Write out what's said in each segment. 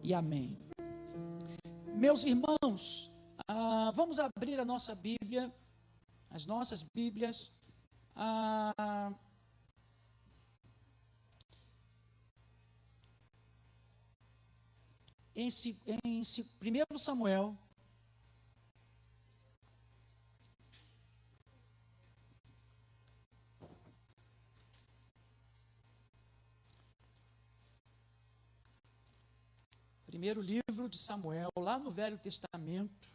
e amém. Meus irmãos, vamos abrir a nossa Bíblia, as nossas Bíblias, em 1 Samuel, primeiro livro de Samuel, lá no Velho Testamento,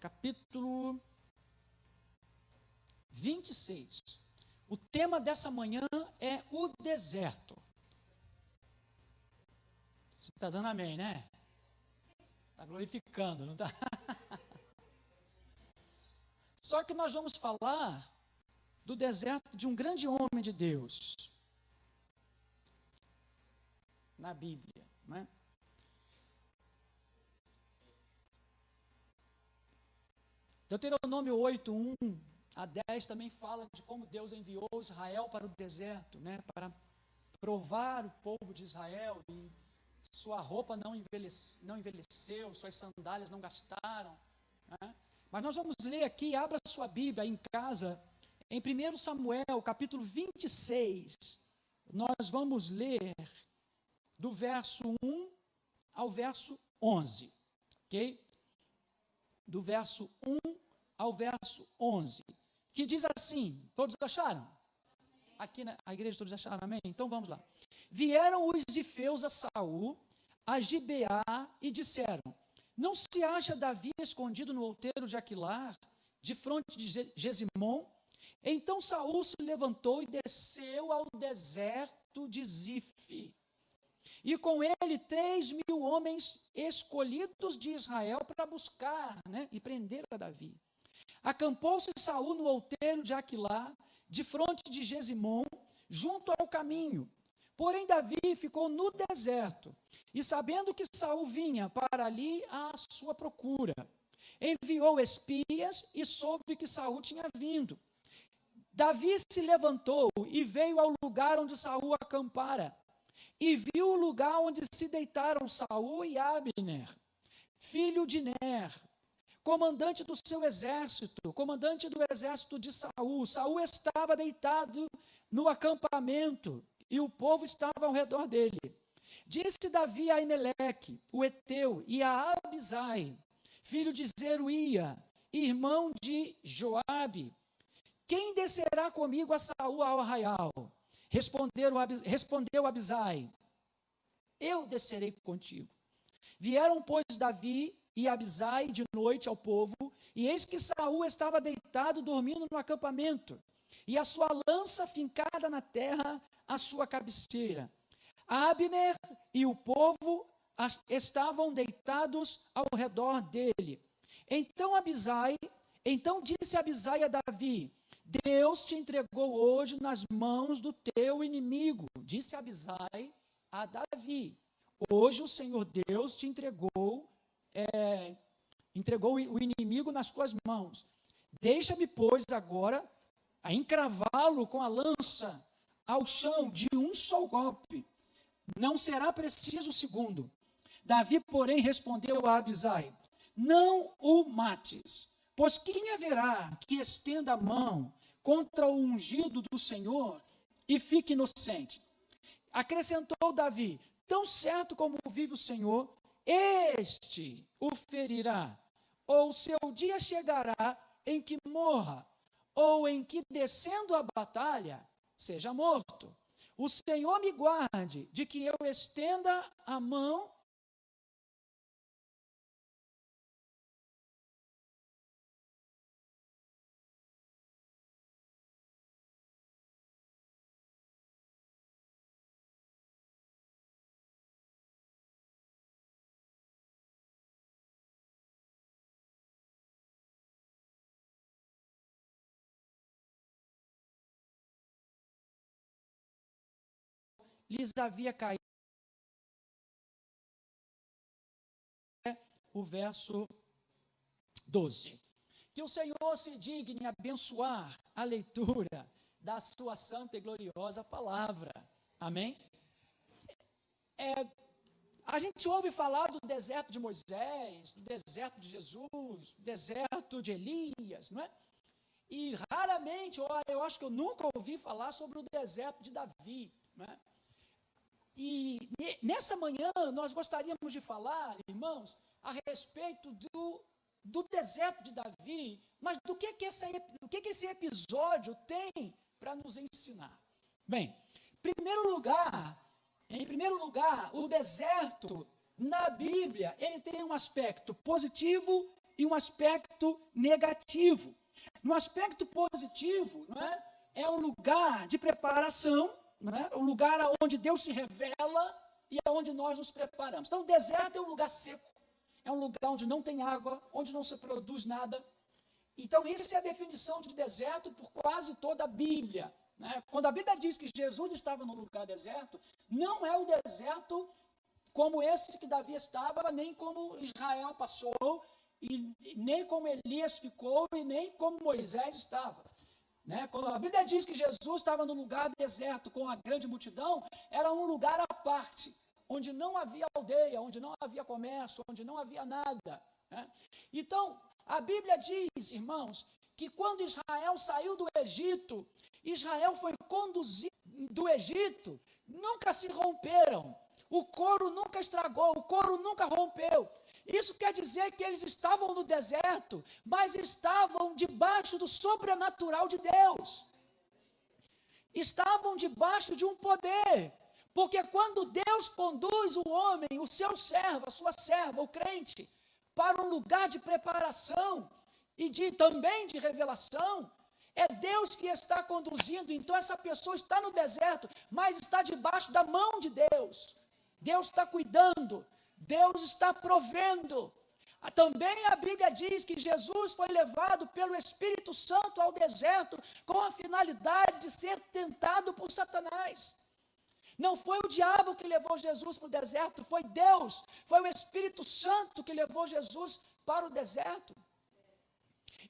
capítulo 26. O tema dessa manhã é o deserto. Você está dando amém, né? Está glorificando, não está? Só que nós vamos falar do deserto de um grande homem de Deus na Bíblia, não é? Deuteronômio 8:1 a 10 também fala de como Deus enviou Israel para o deserto, né, para provar o povo de Israel, e sua roupa não envelheceu, suas sandálias não gastaram, né? Mas nós vamos ler aqui, abra sua Bíblia em casa, em 1 Samuel, capítulo 26, nós vamos ler do verso 1 ao verso 11, ok? Do verso 1 ao verso 11, que diz assim, todos acharam? Aqui na igreja todos acharam, amém? Então vamos lá. Vieram os zifeus a Saul, a Gibeá, e disseram: não se acha Davi escondido no outeiro de Aquilar, de fronte de Gesimom? Então Saul se levantou e desceu ao deserto de Zife, e com ele 3.000 homens escolhidos de Israel para buscar, né, e prender a Davi. Acampou-se Saul no outeiro de Aquilar, de fronte de Gesimom, junto ao caminho. Porém Davi ficou no deserto, e sabendo que Saul vinha para ali à sua procura, enviou espias e soube que Saul tinha vindo. Davi se levantou e veio ao lugar onde Saul acampara, e viu o lugar onde se deitaram Saul e Abner, filho de Ner, comandante do seu exército, comandante do exército de Saul. Saul estava deitado no acampamento, e o povo estava ao redor dele. Disse Davi a Aimeleque, o Eteu, e a Abisai, filho de Zeruía, irmão de Joabe: quem descerá comigo a Saul ao arraial? Respondeu Abisai: eu descerei contigo. Vieram, pois, Davi e Abisai de noite ao povo, e eis que Saul estava deitado, dormindo no acampamento, e a sua lança fincada na terra à sua cabeceira. Abner e o povo estavam deitados ao redor dele. Então disse Abisai a Davi: Deus te entregou hoje nas mãos do teu inimigo. Disse Abisai a Davi: hoje o Senhor Deus te entregou o inimigo nas tuas mãos. Deixa-me, pois, agora a encravá-lo com a lança ao chão de um só golpe. Não será preciso o segundo. Davi, porém, respondeu a Abisai: não o mates, pois quem haverá que estenda a mão contra o ungido do Senhor e fique inocente? Acrescentou Davi: tão certo como vive o Senhor, este o ferirá, ou seu dia chegará em que morra, ou em que, descendo a batalha, seja morto. O Senhor me guarde de que eu estenda a mão lhes havia caído. O verso 12. Que o Senhor se digne abençoar a leitura da sua santa e gloriosa palavra. Amém? A gente ouve falar do deserto de Moisés, do deserto de Jesus, do deserto de Elias, não é? E raramente, eu acho que eu nunca ouvi falar sobre o deserto de Davi, não é? E nessa manhã nós gostaríamos de falar, irmãos, a respeito do deserto de Davi, mas do que esse episódio tem para nos ensinar. Bem, em primeiro lugar, o deserto na Bíblia, ele tem um aspecto positivo e um aspecto negativo. No aspecto positivo, não é? É um lugar de preparação, não é? Um lugar onde Deus se revela e é onde nós nos preparamos. Então, o deserto é um lugar seco, é um lugar onde não tem água, onde não se produz nada. Então, essa é a definição de deserto por quase toda a Bíblia, né? Quando a Bíblia diz que Jesus estava num lugar deserto, não é o deserto como esse que Davi estava, nem como Israel passou, e nem como Elias ficou, e nem como Moisés estava. Né? Quando a Bíblia diz que Jesus estava num lugar deserto com a grande multidão, era um lugar à parte, onde não havia aldeia, onde não havia comércio, onde não havia nada. Né? Então, a Bíblia diz, irmãos, que quando Israel saiu do Egito, Israel foi conduzido do Egito, nunca se romperam, o couro nunca estragou, o couro nunca rompeu. Isso quer dizer que eles estavam no deserto, mas estavam debaixo do sobrenatural de Deus. Estavam debaixo de um poder. Porque quando Deus conduz o homem, o seu servo, a sua serva, o crente, para um lugar de preparação e também de revelação, é Deus que está conduzindo. Então essa pessoa está no deserto, mas está debaixo da mão de Deus. Deus está cuidando. Deus está provendo. Também a Bíblia diz que Jesus foi levado pelo Espírito Santo ao deserto com a finalidade de ser tentado por Satanás. Não foi o diabo que levou Jesus para o deserto, foi Deus, foi o Espírito Santo que levou Jesus para o deserto.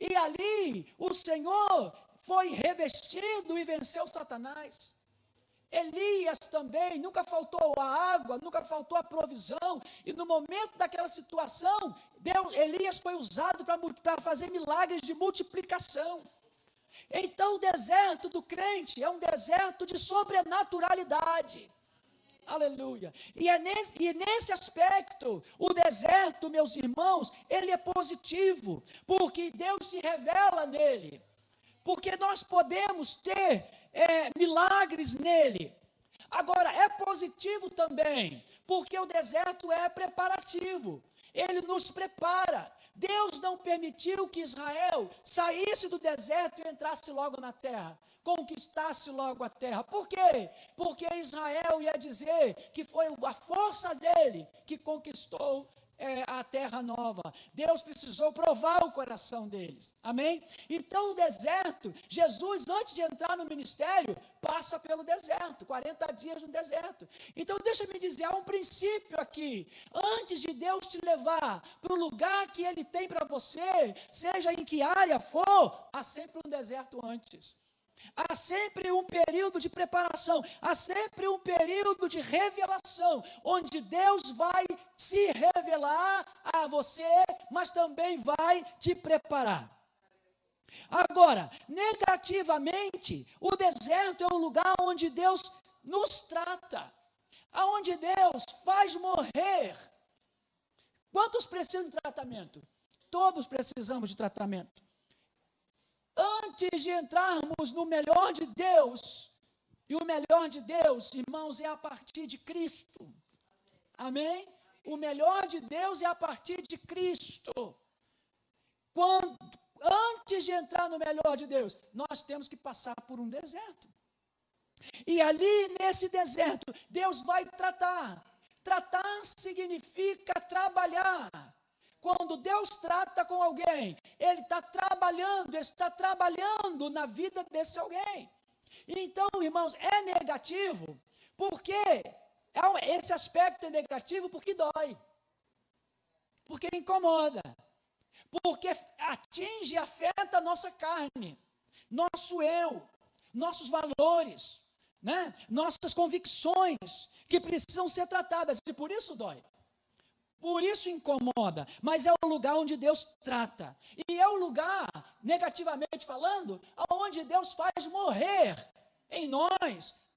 E ali o Senhor foi revestido e venceu Satanás. Elias também, nunca faltou a água, nunca faltou a provisão, e no momento daquela situação, Elias foi usado para fazer milagres de multiplicação. Então o deserto do crente é um deserto de sobrenaturalidade. Aleluia. E nesse aspecto, o deserto, meus irmãos, ele é positivo, porque Deus se revela nele. Porque nós podemos ter milagres nele. Agora, é positivo também, porque o deserto é preparativo. Ele nos prepara. Deus não permitiu que Israel saísse do deserto e entrasse logo na terra, conquistasse logo a terra. Por quê? Porque Israel ia dizer que foi a força dele que conquistou a terra nova. Deus precisou provar o coração deles. Amém? Então o deserto, Jesus antes de entrar no ministério, passa pelo deserto, 40 dias no deserto. Então deixa-me dizer, há um princípio aqui. Antes de Deus te levar para o lugar que Ele tem para você, seja em que área for, há sempre um deserto antes. Há sempre um período de preparação, há sempre um período de revelação, onde Deus vai se revelar a você, mas também vai te preparar. Agora, negativamente, o deserto é um lugar onde Deus nos trata, aonde Deus faz morrer. Quantos precisam de tratamento? Todos precisamos de tratamento. Antes de entrarmos no melhor de Deus, e o melhor de Deus, irmãos, é a partir de Cristo. Amém? O melhor de Deus é a partir de Cristo. Antes de entrar no melhor de Deus, nós temos que passar por um deserto. E ali, nesse deserto, Deus vai tratar. Tratar significa trabalhar. Quando Deus trata com alguém, Ele está trabalhando na vida desse alguém. Então, irmãos, é negativo, porque esse aspecto é negativo porque dói, porque incomoda, porque atinge e afeta a nossa carne, nosso eu, nossos valores, né? Nossas convicções, que precisam ser tratadas, e por isso dói. Por isso incomoda, mas é o lugar onde Deus trata. E é o lugar, negativamente falando, onde Deus faz morrer em nós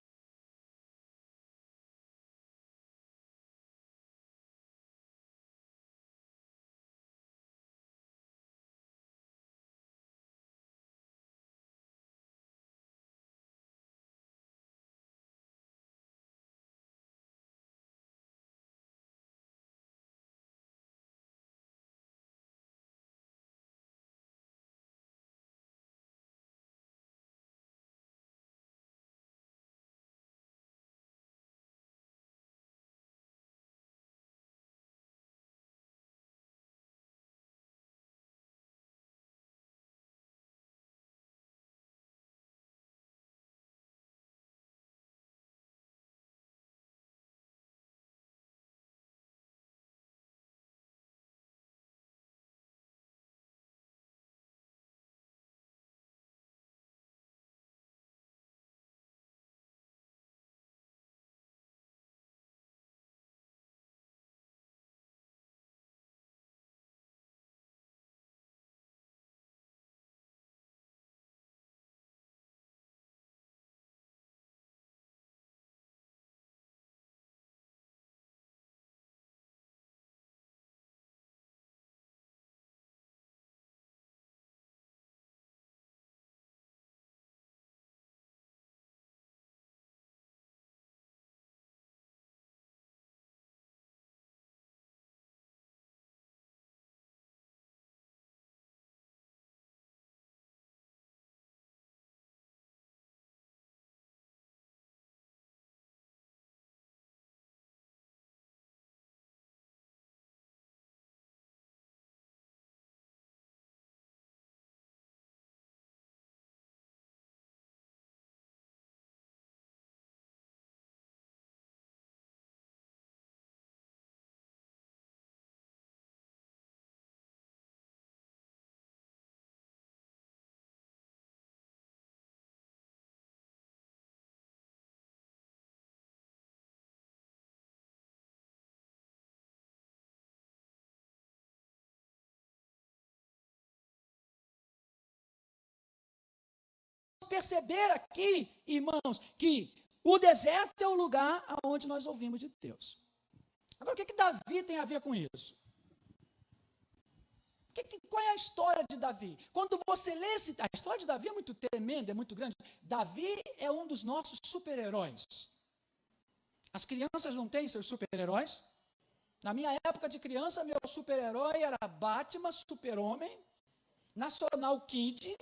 perceber aqui, irmãos, que o deserto é o lugar onde nós ouvimos de Deus. Agora, o que Davi tem a ver com isso? Qual é a história de Davi? Quando você lê a história de Davi é muito tremenda, é muito grande. Davi é um dos nossos super-heróis. As crianças não têm seus super-heróis? Na minha época de criança, meu super-herói era Batman, Super-Homem, Nacional Kid.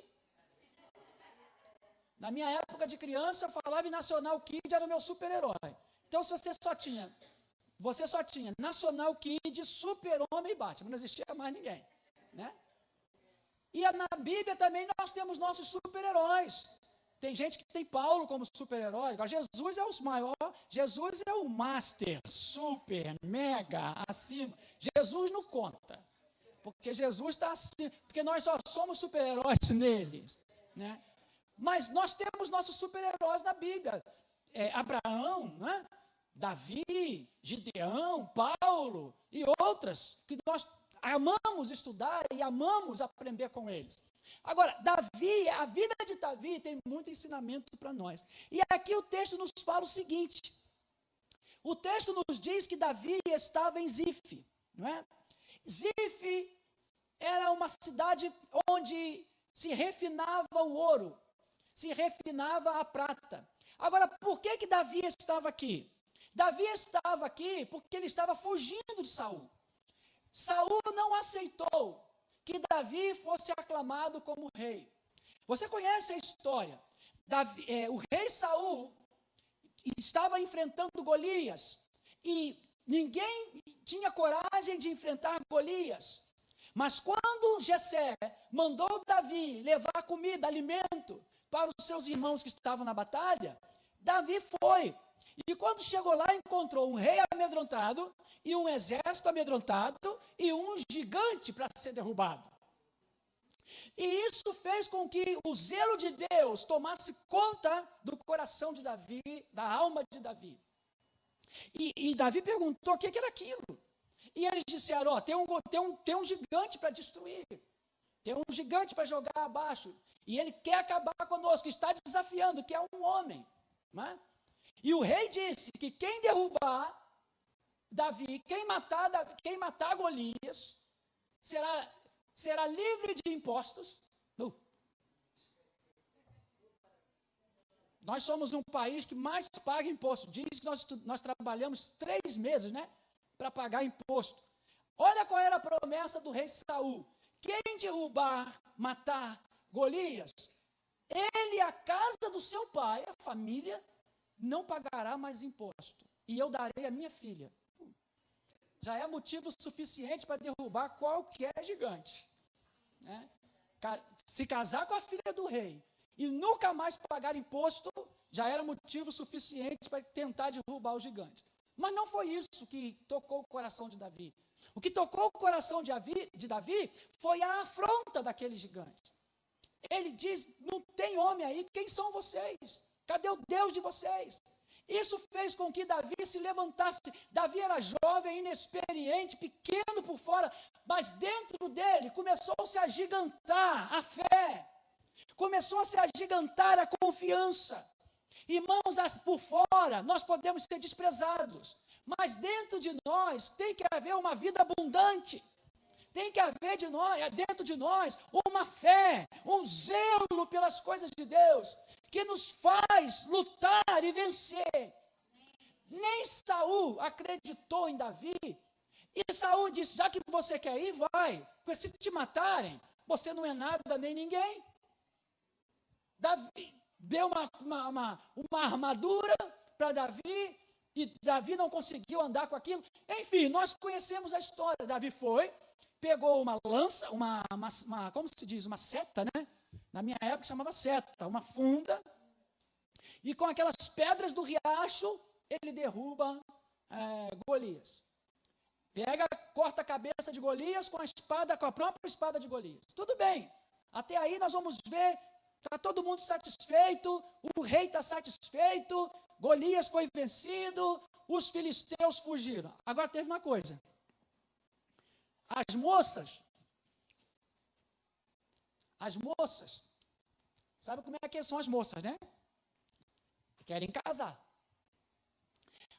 Na minha época de criança, eu falava em Nacional Kid, era o meu super-herói. Então, se você só tinha Nacional Kid, Super-Homem e Batman, não existia mais ninguém, né? E na Bíblia também nós temos nossos super-heróis. Tem gente que tem Paulo como super-herói. Jesus é o maior, Jesus é o master, super, mega, acima. Jesus não conta, porque Jesus está acima, porque nós só somos super-heróis neles, né? Mas nós temos nossos super-heróis na Bíblia. Abraão, né? Davi, Gideão, Paulo e outras, que nós amamos estudar e amamos aprender com eles. Agora, a vida de Davi tem muito ensinamento para nós. E aqui o texto nos fala o seguinte. O texto nos diz que Davi estava em Zif, não é? Zif era uma cidade onde se refinava o ouro, se refinava a prata. Agora, por que Davi estava aqui? Davi estava aqui porque ele estava fugindo de Saul. Saul não aceitou que Davi fosse aclamado como rei. Você conhece a história? O rei Saul estava enfrentando Golias e ninguém tinha coragem de enfrentar Golias. Mas quando Jessé mandou Davi levar comida, alimento para os seus irmãos que estavam na batalha, Davi foi. E quando chegou lá, encontrou um rei amedrontado e um exército amedrontado e um gigante para ser derrubado. E isso fez com que o zelo de Deus tomasse conta do coração de Davi, da alma de Davi. E Davi perguntou o que era aquilo. E eles disseram, ó, tem um gigante para destruir, tem um gigante para jogar abaixo, e ele quer acabar conosco, está desafiando, que é um homem. Né? E o rei disse que quem derrubar Davi, quem matar Golias, será livre de impostos. Nós somos um país que mais paga imposto. Diz que nós trabalhamos 3 meses, né, para pagar imposto. Olha qual era a promessa do rei Saul. Quem derrubar, matar Golias, ele e a casa do seu pai, a família, não pagará mais imposto. E eu darei a minha filha. Já é motivo suficiente para derrubar qualquer gigante. Né? Se casar com a filha do rei e nunca mais pagar imposto, já era motivo suficiente para tentar derrubar o gigante. Mas não foi isso que tocou o coração de Davi. O que tocou o coração de Davi foi a afronta daquele gigante. Ele diz, não tem homem aí, quem são vocês? Cadê o Deus de vocês? Isso fez com que Davi se levantasse. Davi era jovem, inexperiente, pequeno por fora, mas dentro dele começou-se a agigantar a fé, começou a se agigantar a confiança. Irmãos, por fora nós podemos ser desprezados, mas dentro de nós tem que haver uma vida abundante. Tem que haver dentro de nós uma fé, um zelo pelas coisas de Deus, que nos faz lutar e vencer. Nem Saul acreditou em Davi, e Saul disse, já que você quer ir, vai, porque se te matarem, você não é nada nem ninguém. Davi deu uma armadura para Davi, e Davi não conseguiu andar com aquilo. Enfim, nós conhecemos a história. Davi foi, pegou uma lança, como se diz, uma seta, né? Na minha época chamava seta, uma funda, e com aquelas pedras do riacho, ele derruba Golias. Corta a cabeça de Golias com a própria espada de Golias. Tudo bem, até aí nós vamos ver, está todo mundo satisfeito, o rei está satisfeito, Golias foi vencido, os filisteus fugiram. Agora teve uma coisa, as moças, sabe como é que são as moças, né? Querem casar.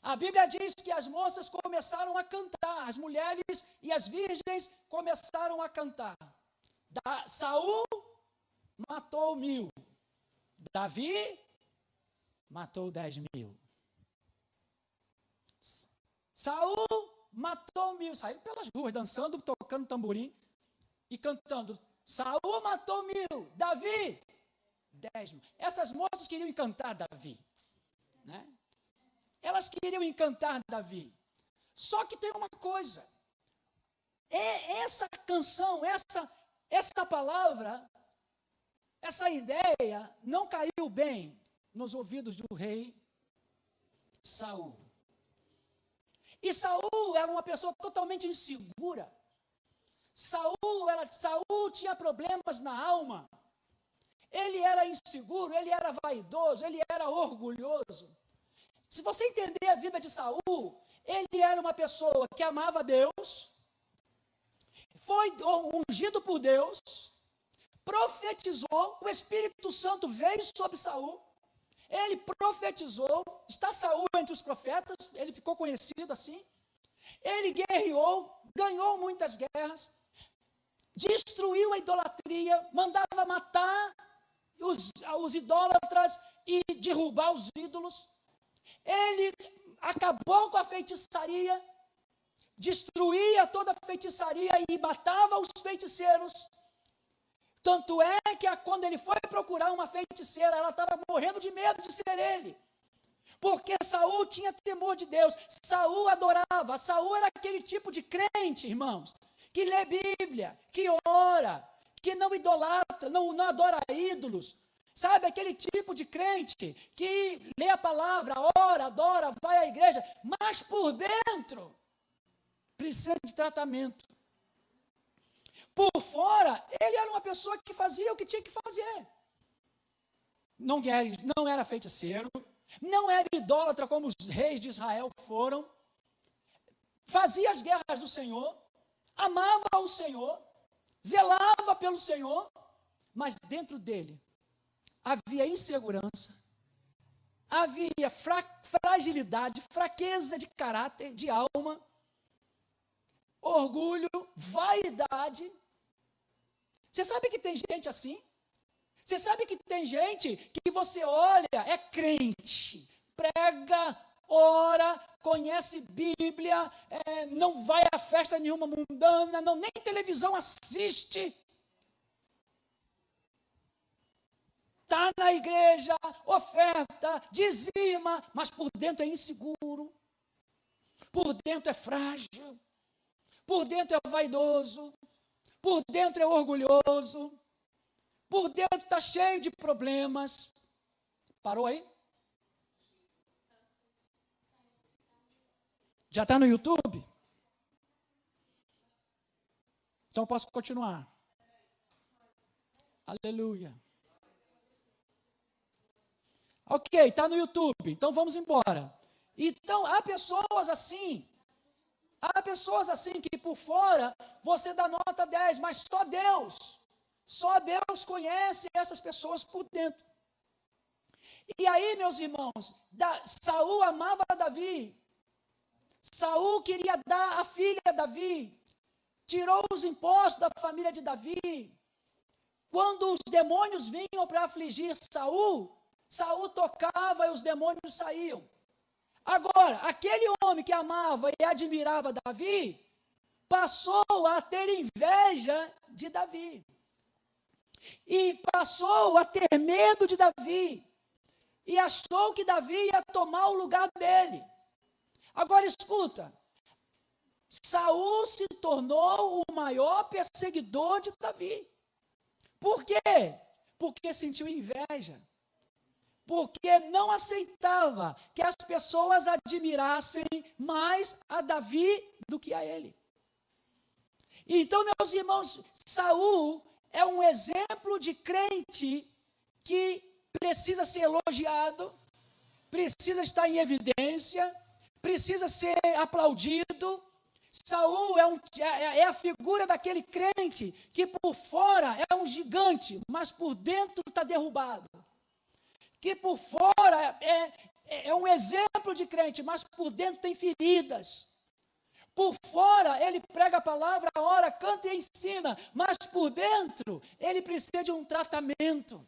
A Bíblia diz que as moças começaram a cantar, as mulheres e as virgens começaram a cantar. Saul matou 1000, Davi matou 10.000. Saul matou 1000, saiu pelas ruas dançando, tocando tamborim e cantando. Saul matou 1000, Davi 10.000. Essas moças queriam encantar Davi, né? Elas queriam encantar Davi. Só que tem uma coisa, essa canção, essa palavra, essa ideia não caiu bem nos ouvidos do rei Saul. E Saul era uma pessoa totalmente insegura. Saul tinha problemas na alma. Ele era inseguro, ele era vaidoso, ele era orgulhoso. Se você entender a vida de Saul, ele era uma pessoa que amava Deus, foi ungido por Deus, profetizou, o Espírito Santo veio sobre Saul, ele profetizou, está Saul entre os profetas, ele ficou conhecido assim, ele guerreou, ganhou muitas guerras, destruiu a idolatria, mandava matar os idólatras e derrubar os ídolos. Ele acabou com a feitiçaria, destruía toda a feitiçaria e matava os feiticeiros. Tanto é que quando ele foi procurar uma feiticeira, ela estava morrendo de medo de ser ele. Porque Saul tinha temor de Deus, Saul adorava, Saul era aquele tipo de crente, irmãos, que lê Bíblia, que ora, que não idolatra, não adora ídolos. Sabe, aquele tipo de crente que lê a palavra, ora, adora, vai à igreja, mas por dentro precisa de tratamento. Por fora, ele era uma pessoa que fazia o que tinha que fazer. Não era feiticeiro, não era idólatra como os reis de Israel foram, fazia as guerras do Senhor, amava o Senhor, zelava pelo Senhor, mas dentro dele havia insegurança, havia fragilidade, fraqueza de caráter, de alma, orgulho, vaidade. Você sabe que tem gente assim? Você sabe que tem gente que você olha, é crente, prega, ora, conhece Bíblia, não vai a festa nenhuma mundana, não, nem televisão assiste. Está na igreja, oferta, dizima, mas por dentro é inseguro, por dentro é frágil, por dentro é vaidoso, por dentro é orgulhoso, por dentro está cheio de problemas. Parou aí? Já está no YouTube? Então posso continuar. Aleluia. Ok, está no YouTube, então vamos embora. Então, há pessoas assim que por fora você dá nota 10, mas só Deus conhece essas pessoas por dentro. E aí, meus irmãos, Saul amava Davi, Saul queria dar a filha a Davi, tirou os impostos da família de Davi. Quando os demônios vinham para afligir Saul tocava e os demônios saíam. Agora, aquele homem que amava e admirava Davi, passou a ter inveja de Davi. E passou a ter medo de Davi. E achou que Davi ia tomar o lugar dele. Agora escuta, Saul se tornou o maior perseguidor de Davi. Por quê? Porque sentiu inveja. Porque não aceitava que as pessoas admirassem mais a Davi do que a ele. Então, meus irmãos, Saul é um exemplo de crente que precisa ser elogiado, precisa estar em evidência, precisa ser aplaudido. Saul é a figura daquele crente que por fora é um gigante, mas por dentro está derrubado. Que por fora é um exemplo de crente, mas por dentro tem feridas. Por fora ele prega a palavra, ora, canta e ensina, mas por dentro ele precisa de um tratamento.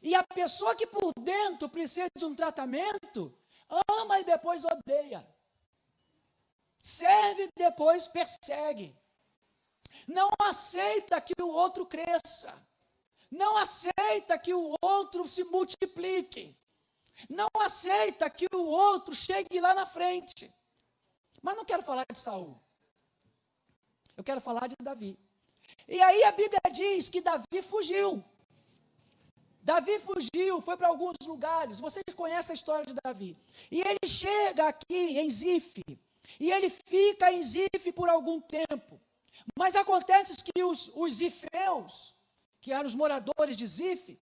E a pessoa que por dentro precisa de um tratamento, ama e depois odeia. Serve e depois persegue. Não aceita que o outro cresça. Não aceita que o outro se multiplique. Não aceita que o outro chegue lá na frente. Mas não quero falar de Saul. Eu quero falar de Davi. E aí a Bíblia diz que Davi fugiu. Davi fugiu, foi para alguns lugares. Vocês conhecem a história de Davi. E ele chega aqui em Zif. E ele fica em Zif por algum tempo. Mas acontece que os zifeus, que eram os moradores de Zif,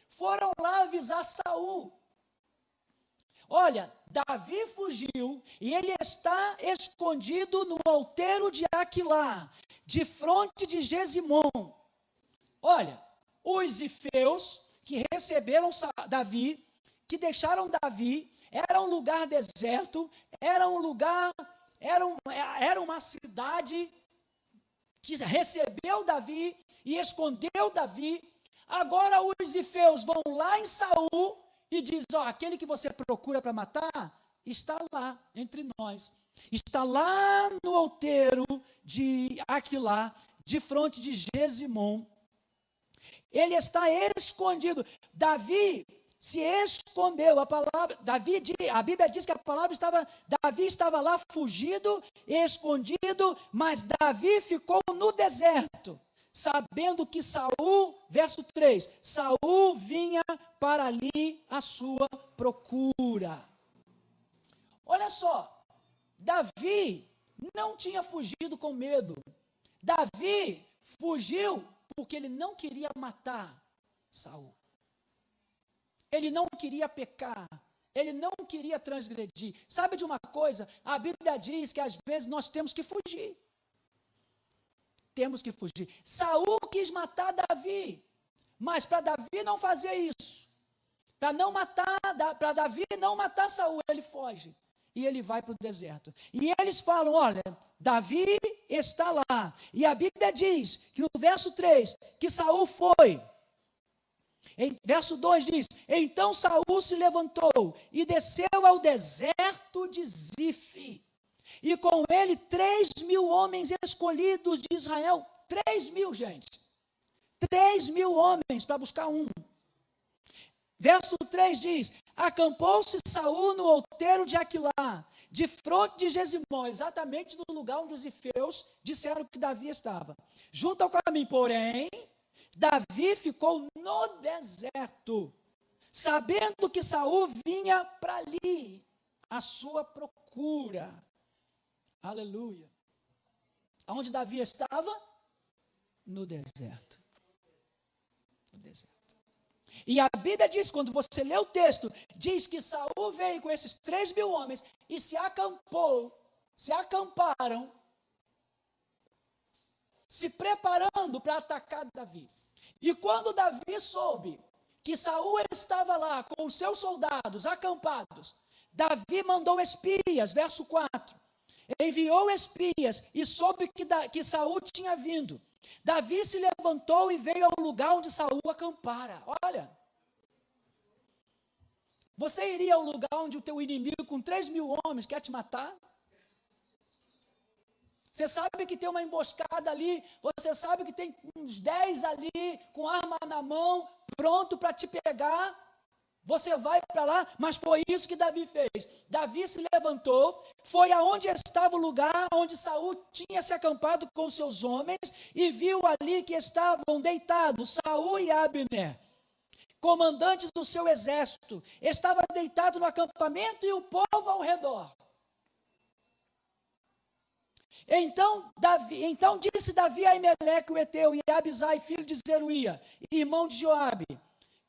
foram lá avisar Saul. Olha, Davi fugiu e ele está escondido no outeiro de Aquilá, de fronte de Gesimon. Olha, os zifeus que receberam Davi, que deixaram Davi, era um lugar deserto, era uma cidade que recebeu Davi e escondeu Davi. Agora os zifeus vão lá em Saul e diz, aquele que você procura para matar, está lá entre nós. Está lá no outeiro de Aquilá, de fronte de Gesimon. Ele está escondido. Davi se escondeu. A Bíblia diz que a palavra Davi estava lá fugido, escondido, mas Davi ficou no deserto, sabendo que Saul, verso 3, Saul vinha para ali à sua procura. Olha só, Davi não tinha fugido com medo. Davi fugiu porque ele não queria matar Saul. Ele não queria pecar. Ele não queria transgredir. Sabe de uma coisa? A Bíblia diz que às vezes nós temos que fugir. Temos que fugir. Saul quis matar Davi, mas para Davi não fazer isso, para Davi não matar Saul, ele foge. E ele vai para o deserto. E eles falam, olha, Davi está lá. E a Bíblia diz que no verso 3, que Saul foi. Em verso 2 diz, então Saul se levantou e desceu ao deserto de Zif. E com ele 3.000 homens escolhidos de Israel. 3.000, gente. 3.000 homens para buscar um. Verso 3 diz, acampou-se Saul no outeiro de Aquilá, de fronte de Gesimó, exatamente no lugar onde os ifeus disseram que Davi estava. Junto ao caminho, porém, Davi ficou no deserto, sabendo que Saul vinha para ali, à sua procura. Aleluia. Aonde Davi estava? No deserto. No deserto. E a Bíblia diz, quando você lê o texto, diz que Saul veio com esses 3.000 homens e se acamparam, se preparando para atacar Davi. E quando Davi soube que Saul estava lá com os seus soldados acampados, Davi mandou espias, verso 4, enviou espias e soube que Saul tinha vindo. Davi se levantou e veio ao lugar onde Saul acampara. Olha, você iria ao lugar onde o teu inimigo com 3.000 homens quer te matar? Você sabe que tem uma emboscada ali, você sabe que tem uns 10 ali, com arma na mão, pronto para te pegar. Você vai para lá, mas foi isso que Davi fez. Davi se levantou, foi aonde estava o lugar onde Saul tinha se acampado com seus homens, e viu ali que estavam deitados Saul e Abner, comandante do seu exército. Estava deitado no acampamento e o povo ao redor. Então disse Davi a Aimeleque o Eteu e a Abisai, filho de Zeruia, irmão de Joabe,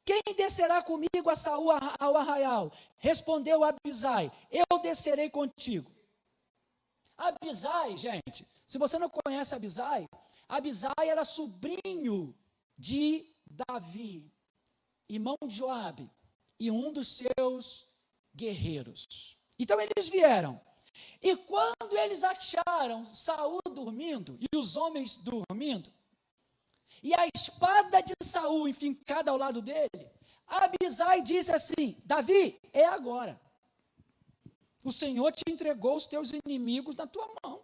quem descerá comigo a Saul ao arraial? Respondeu Abisai, eu descerei contigo. Abisai, gente, se você não conhece Abisai era sobrinho de Davi, irmão de Joabe, e um dos seus guerreiros. Então eles vieram. E quando eles acharam Saul dormindo e os homens dormindo, e a espada de Saul enfincada ao lado dele, Abisai disse assim, Davi, é agora. O Senhor te entregou os teus inimigos na tua mão.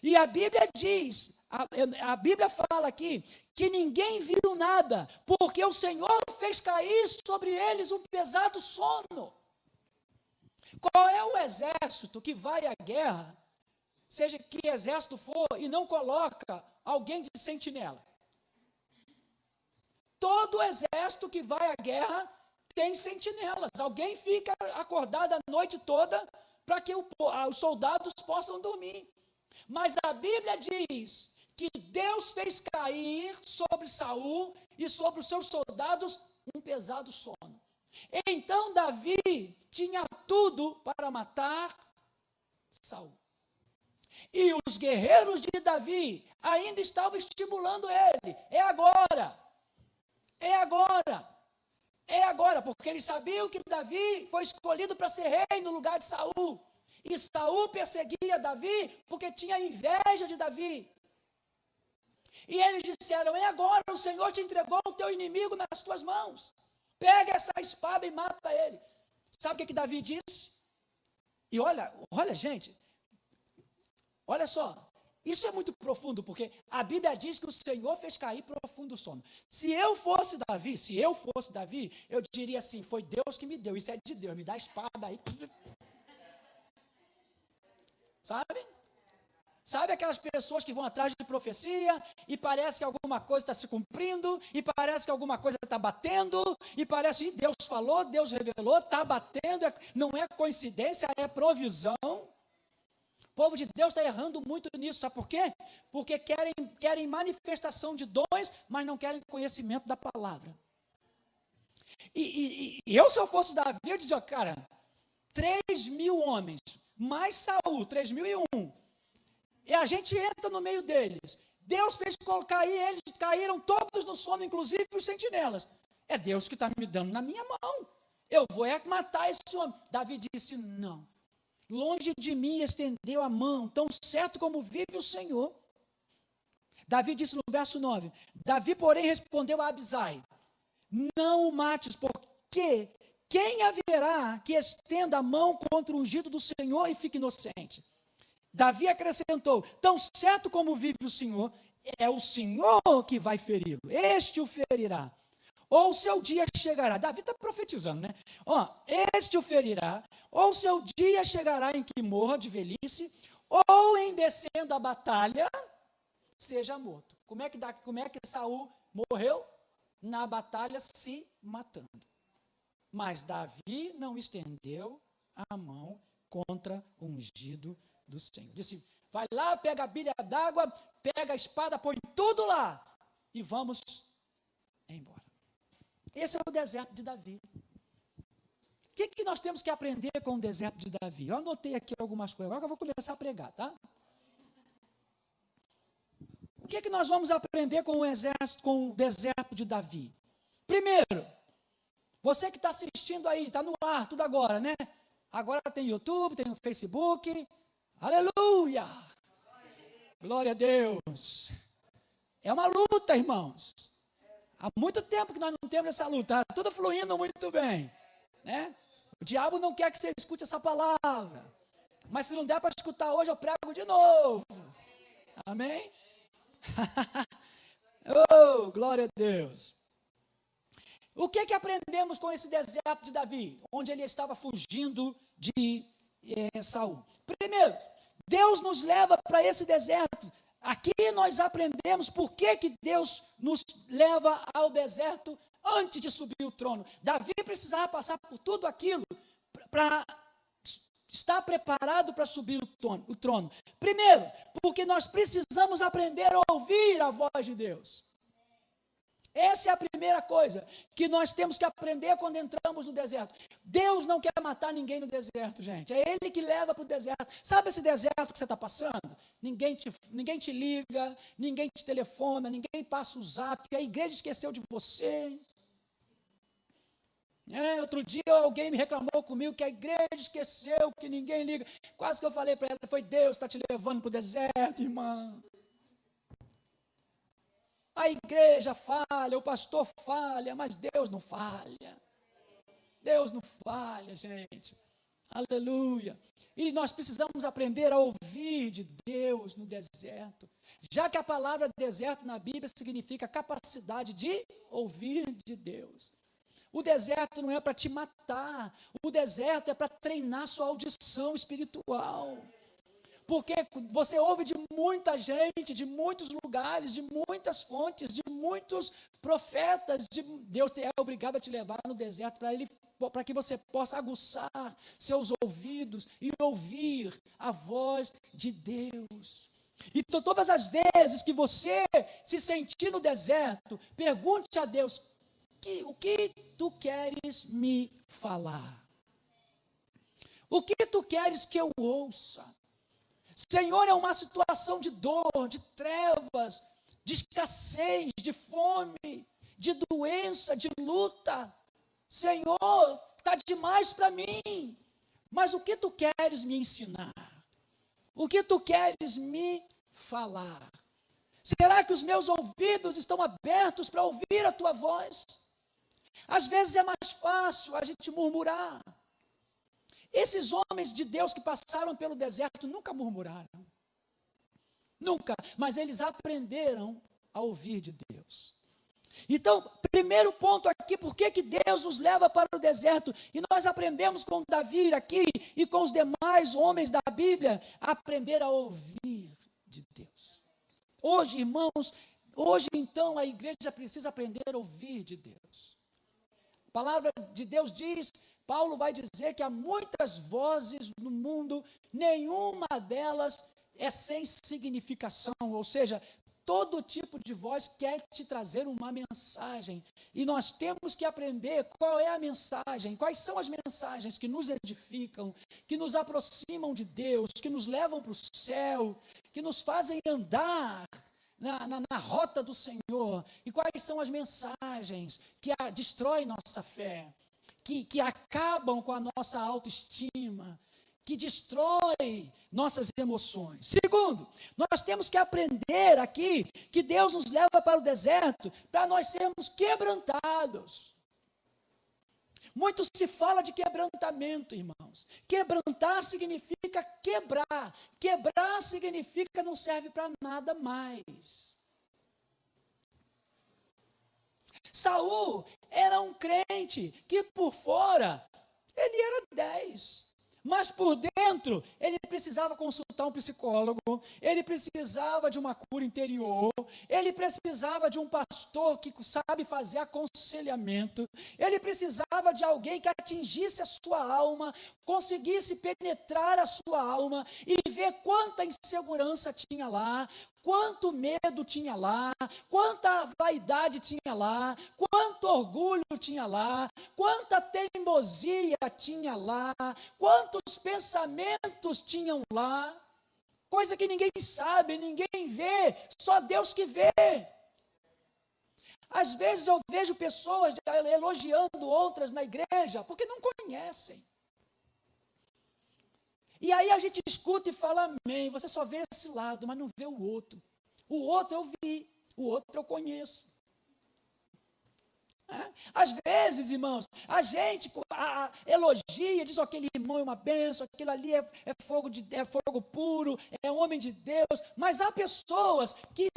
E a Bíblia diz, a Bíblia fala aqui, que ninguém viu nada, porque o Senhor fez cair sobre eles um pesado sono. Qual é o exército que vai à guerra, seja que exército for, e não coloca alguém de sentinela? Todo exército que vai à guerra tem sentinelas. Alguém fica acordado a noite toda para que os soldados possam dormir. Mas a Bíblia diz que Deus fez cair sobre Saul e sobre os seus soldados um pesado sono. Então Davi tinha tudo para matar Saul. E os guerreiros de Davi ainda estavam estimulando ele. É agora. É agora. É agora, porque eles sabiam que Davi foi escolhido para ser rei no lugar de Saul. E Saul perseguia Davi porque tinha inveja de Davi. E eles disseram, é agora, o Senhor te entregou o teu inimigo nas tuas mãos. Pega essa espada e mata ele. Sabe o que Davi disse? E olha, gente, olha só, isso é muito profundo, porque a Bíblia diz que o Senhor fez cair profundo sono. Se eu fosse Davi, eu diria assim, foi Deus que me deu, isso é de Deus, me dá a espada aí. Sabe aquelas pessoas que vão atrás de profecia e parece que alguma coisa está se cumprindo, e parece que alguma coisa está batendo, e parece que Deus falou, Deus revelou, está batendo, não é coincidência, é provisão. O povo de Deus está errando muito nisso, sabe por quê? Porque querem manifestação de dons, mas não querem conhecimento da palavra. E eu, se eu fosse Davi, eu dizia, cara, 3.000 homens, mais Saul, 3.001, e a gente entra no meio deles. Deus fez colocar aí, eles caíram todos no sono, inclusive os sentinelas. É Deus que está me dando na minha mão. Eu vou matar esse homem. Davi disse, não. Longe de mim estendeu a mão, tão certo como vive o Senhor. Davi disse no verso 9, Davi, porém, respondeu a Abisai, não o mates, porque quem haverá que estenda a mão contra o ungido do Senhor e fique inocente? Davi acrescentou, tão certo como vive o Senhor, é o Senhor que vai feri-lo, este o ferirá. Ou seu dia chegará, Davi está profetizando, né? Este o ferirá, ou seu dia chegará em que morra de velhice, ou em descendo a batalha, seja morto. Como é que Saul morreu? Na batalha se matando. Mas Davi não estendeu a mão contra o ungido do Senhor. Disse, vai lá, pega a bilha d'água, pega a espada, põe tudo lá, e vamos embora. Esse é o deserto de Davi. O que nós temos que aprender com o deserto de Davi? Eu anotei aqui algumas coisas, agora eu vou começar a pregar, tá? O que nós vamos aprender com o deserto de Davi? Primeiro, você que está assistindo aí, está no ar, tudo agora, né? Agora tem YouTube, tem o Facebook, aleluia! Glória a Deus! É uma luta, irmãos. Há muito tempo que nós não temos essa luta, está tudo fluindo muito bem, né? O diabo não quer que você escute essa palavra, mas se não der para escutar hoje, eu prego de novo, amém? Oh, glória a Deus! O que aprendemos com esse deserto de Davi, onde ele estava fugindo de Saul? Primeiro, Deus nos leva para esse deserto. Aqui nós aprendemos por que Deus nos leva ao deserto antes de subir o trono. Davi precisava passar por tudo aquilo para estar preparado para subir o trono. Primeiro, porque nós precisamos aprender a ouvir a voz de Deus. Essa é a primeira coisa que nós temos que aprender quando entramos no deserto. Deus não quer matar ninguém no deserto, gente. É Ele que leva para o deserto. Sabe esse deserto que você está passando? Ninguém te liga, ninguém te telefona, ninguém passa o zap, a igreja esqueceu de você. Outro dia alguém me reclamou comigo que a igreja esqueceu, que ninguém liga. Quase que eu falei para ela, foi Deus que está te levando para o deserto, irmã. A igreja falha, o pastor falha, mas Deus não falha. Deus não falha, gente. Aleluia. E nós precisamos aprender a ouvir de Deus no deserto. Já que a palavra deserto na Bíblia significa capacidade de ouvir de Deus. O deserto não é para te matar. O deserto é para treinar sua audição espiritual. Porque você ouve de muita gente, de muitos lugares, de muitas fontes, de muitos profetas. Deus é obrigado a te levar no deserto para que você possa aguçar seus ouvidos e ouvir a voz de Deus. Então, todas as vezes que você se sentir no deserto, pergunte a Deus, o que tu queres me falar? O que tu queres que eu ouça? Senhor, é uma situação de dor, de trevas, de escassez, de fome, de doença, de luta. Senhor, está demais para mim. Mas o que tu queres me ensinar? O que tu queres me falar? Será que os meus ouvidos estão abertos para ouvir a tua voz? Às vezes é mais fácil a gente murmurar. Esses homens de Deus que passaram pelo deserto nunca murmuraram. Nunca, mas eles aprenderam a ouvir de Deus. Então, primeiro ponto aqui, por que Deus nos leva para o deserto? E nós aprendemos com Davi aqui e com os demais homens da Bíblia, a aprender a ouvir de Deus. Hoje, irmãos, então a igreja precisa aprender a ouvir de Deus. A palavra de Deus diz, Paulo vai dizer que há muitas vozes no mundo, nenhuma delas é sem significação, ou seja, todo tipo de voz quer te trazer uma mensagem, e nós temos que aprender qual é a mensagem, quais são as mensagens que nos edificam, que nos aproximam de Deus, que nos levam para o céu, que nos fazem andar na rota do Senhor, e quais são as mensagens que destroem nossa fé, que acabam com a nossa autoestima, que destrói nossas emoções. Segundo, nós temos que aprender aqui que Deus nos leva para o deserto para nós sermos quebrantados. Muito se fala de quebrantamento, irmãos. Quebrantar significa quebrar. Quebrar significa não serve para nada mais. Saul era um crente que por fora ele era 10. Mas por dentro, ele precisava consultar um psicólogo, ele precisava de uma cura interior, ele precisava de um pastor que sabe fazer aconselhamento, ele precisava de alguém que atingisse a sua alma, conseguisse penetrar a sua alma e ver quanta insegurança tinha lá, quanto medo tinha lá, quanta vaidade tinha lá, quanto orgulho tinha lá, quanta teimosia tinha lá, quantos pensamentos tinham lá, coisa que ninguém sabe, ninguém vê, só Deus que vê. Às vezes eu vejo pessoas elogiando outras na igreja, porque não conhecem. E aí a gente escuta e fala amém, você só vê esse lado, mas não vê o outro. O outro eu vi, o outro eu conheço. Às vezes, irmãos, a gente elogia, diz aquele irmão é uma bênção, aquilo ali é fogo puro, é homem de Deus, mas há pessoas que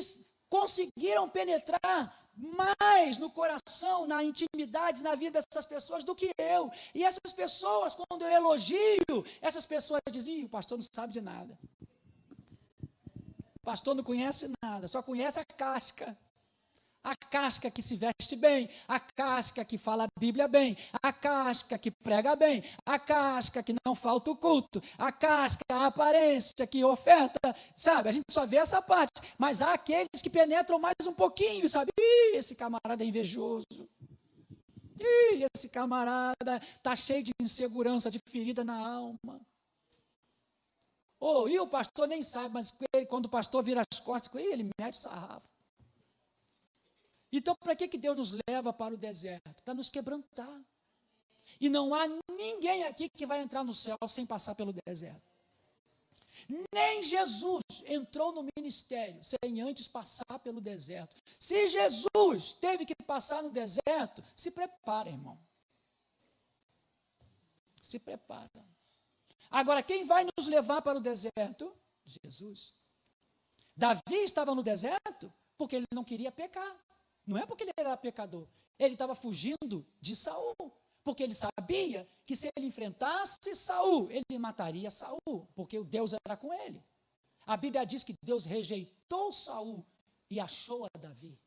conseguiram penetrar mais no coração, na intimidade, na vida dessas pessoas do que eu. E essas pessoas, quando eu elogio, essas pessoas dizem, o pastor não sabe de nada. O pastor não conhece nada, só conhece a casca. A casca que se veste bem, a casca que fala a Bíblia bem, a casca que prega bem, a casca que não falta o culto, a casca, a aparência que oferta, sabe? A gente só vê essa parte, mas há aqueles que penetram mais um pouquinho, sabe? Ih, esse camarada é invejoso. Ih, esse camarada está cheio de insegurança, de ferida na alma. E o pastor nem sabe, mas quando o pastor vira as costas, ele mete o sarrafo. Então, para que Deus nos leva para o deserto? Para nos quebrantar. E não há ninguém aqui que vai entrar no céu sem passar pelo deserto. Nem Jesus entrou no ministério sem antes passar pelo deserto. Se Jesus teve que passar no deserto, se prepara, irmão. Se prepara. Agora, quem vai nos levar para o deserto? Jesus. Davi estava no deserto porque ele não queria pecar. Não é porque ele era pecador, ele estava fugindo de Saul, porque ele sabia que se ele enfrentasse Saul, ele mataria Saul, porque o Deus era com ele. A Bíblia diz que Deus rejeitou Saul e achou a Davi.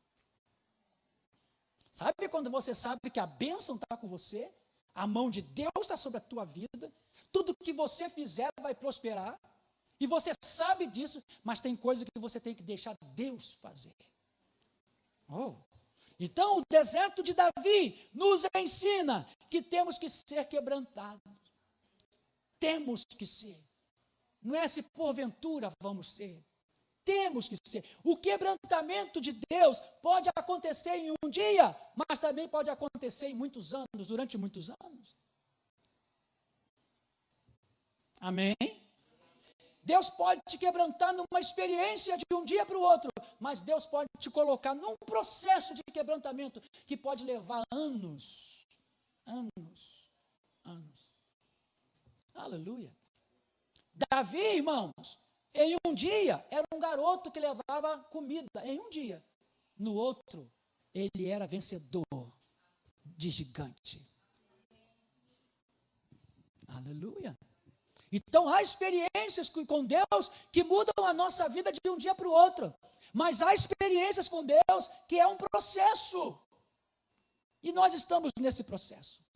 Sabe quando você sabe que a bênção está com você, a mão de Deus está sobre a tua vida, tudo que você fizer vai prosperar, e você sabe disso, mas tem coisa que você tem que deixar Deus fazer. Então, o deserto de Davi nos ensina que temos que ser quebrantados. Temos que ser. Não é se porventura vamos ser. Temos que ser. O quebrantamento de Deus pode acontecer em um dia, mas também pode acontecer em muitos anos, durante muitos anos. Amém? Deus pode te quebrantar numa experiência de um dia para o outro, mas Deus pode te colocar num processo de quebrantamento que pode levar anos. Aleluia. Davi, irmãos, em um dia era um garoto que levava comida, em um dia. No outro, ele era vencedor de gigante. Aleluia. Então, há experiências com Deus que mudam a nossa vida de um dia para o outro. Mas há experiências com Deus que é um processo. E nós estamos nesse processo.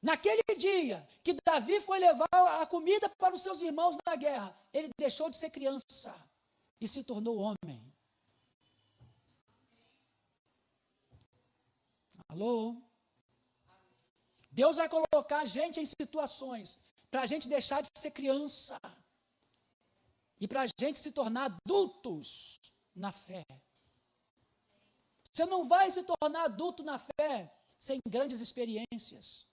Naquele dia que Davi foi levar a comida para os seus irmãos na guerra, ele deixou de ser criança e se tornou homem. Alô? Deus vai colocar a gente em situações para a gente deixar de ser criança e para a gente se tornar adultos na fé. Você não vai se tornar adulto na fé sem grandes experiências,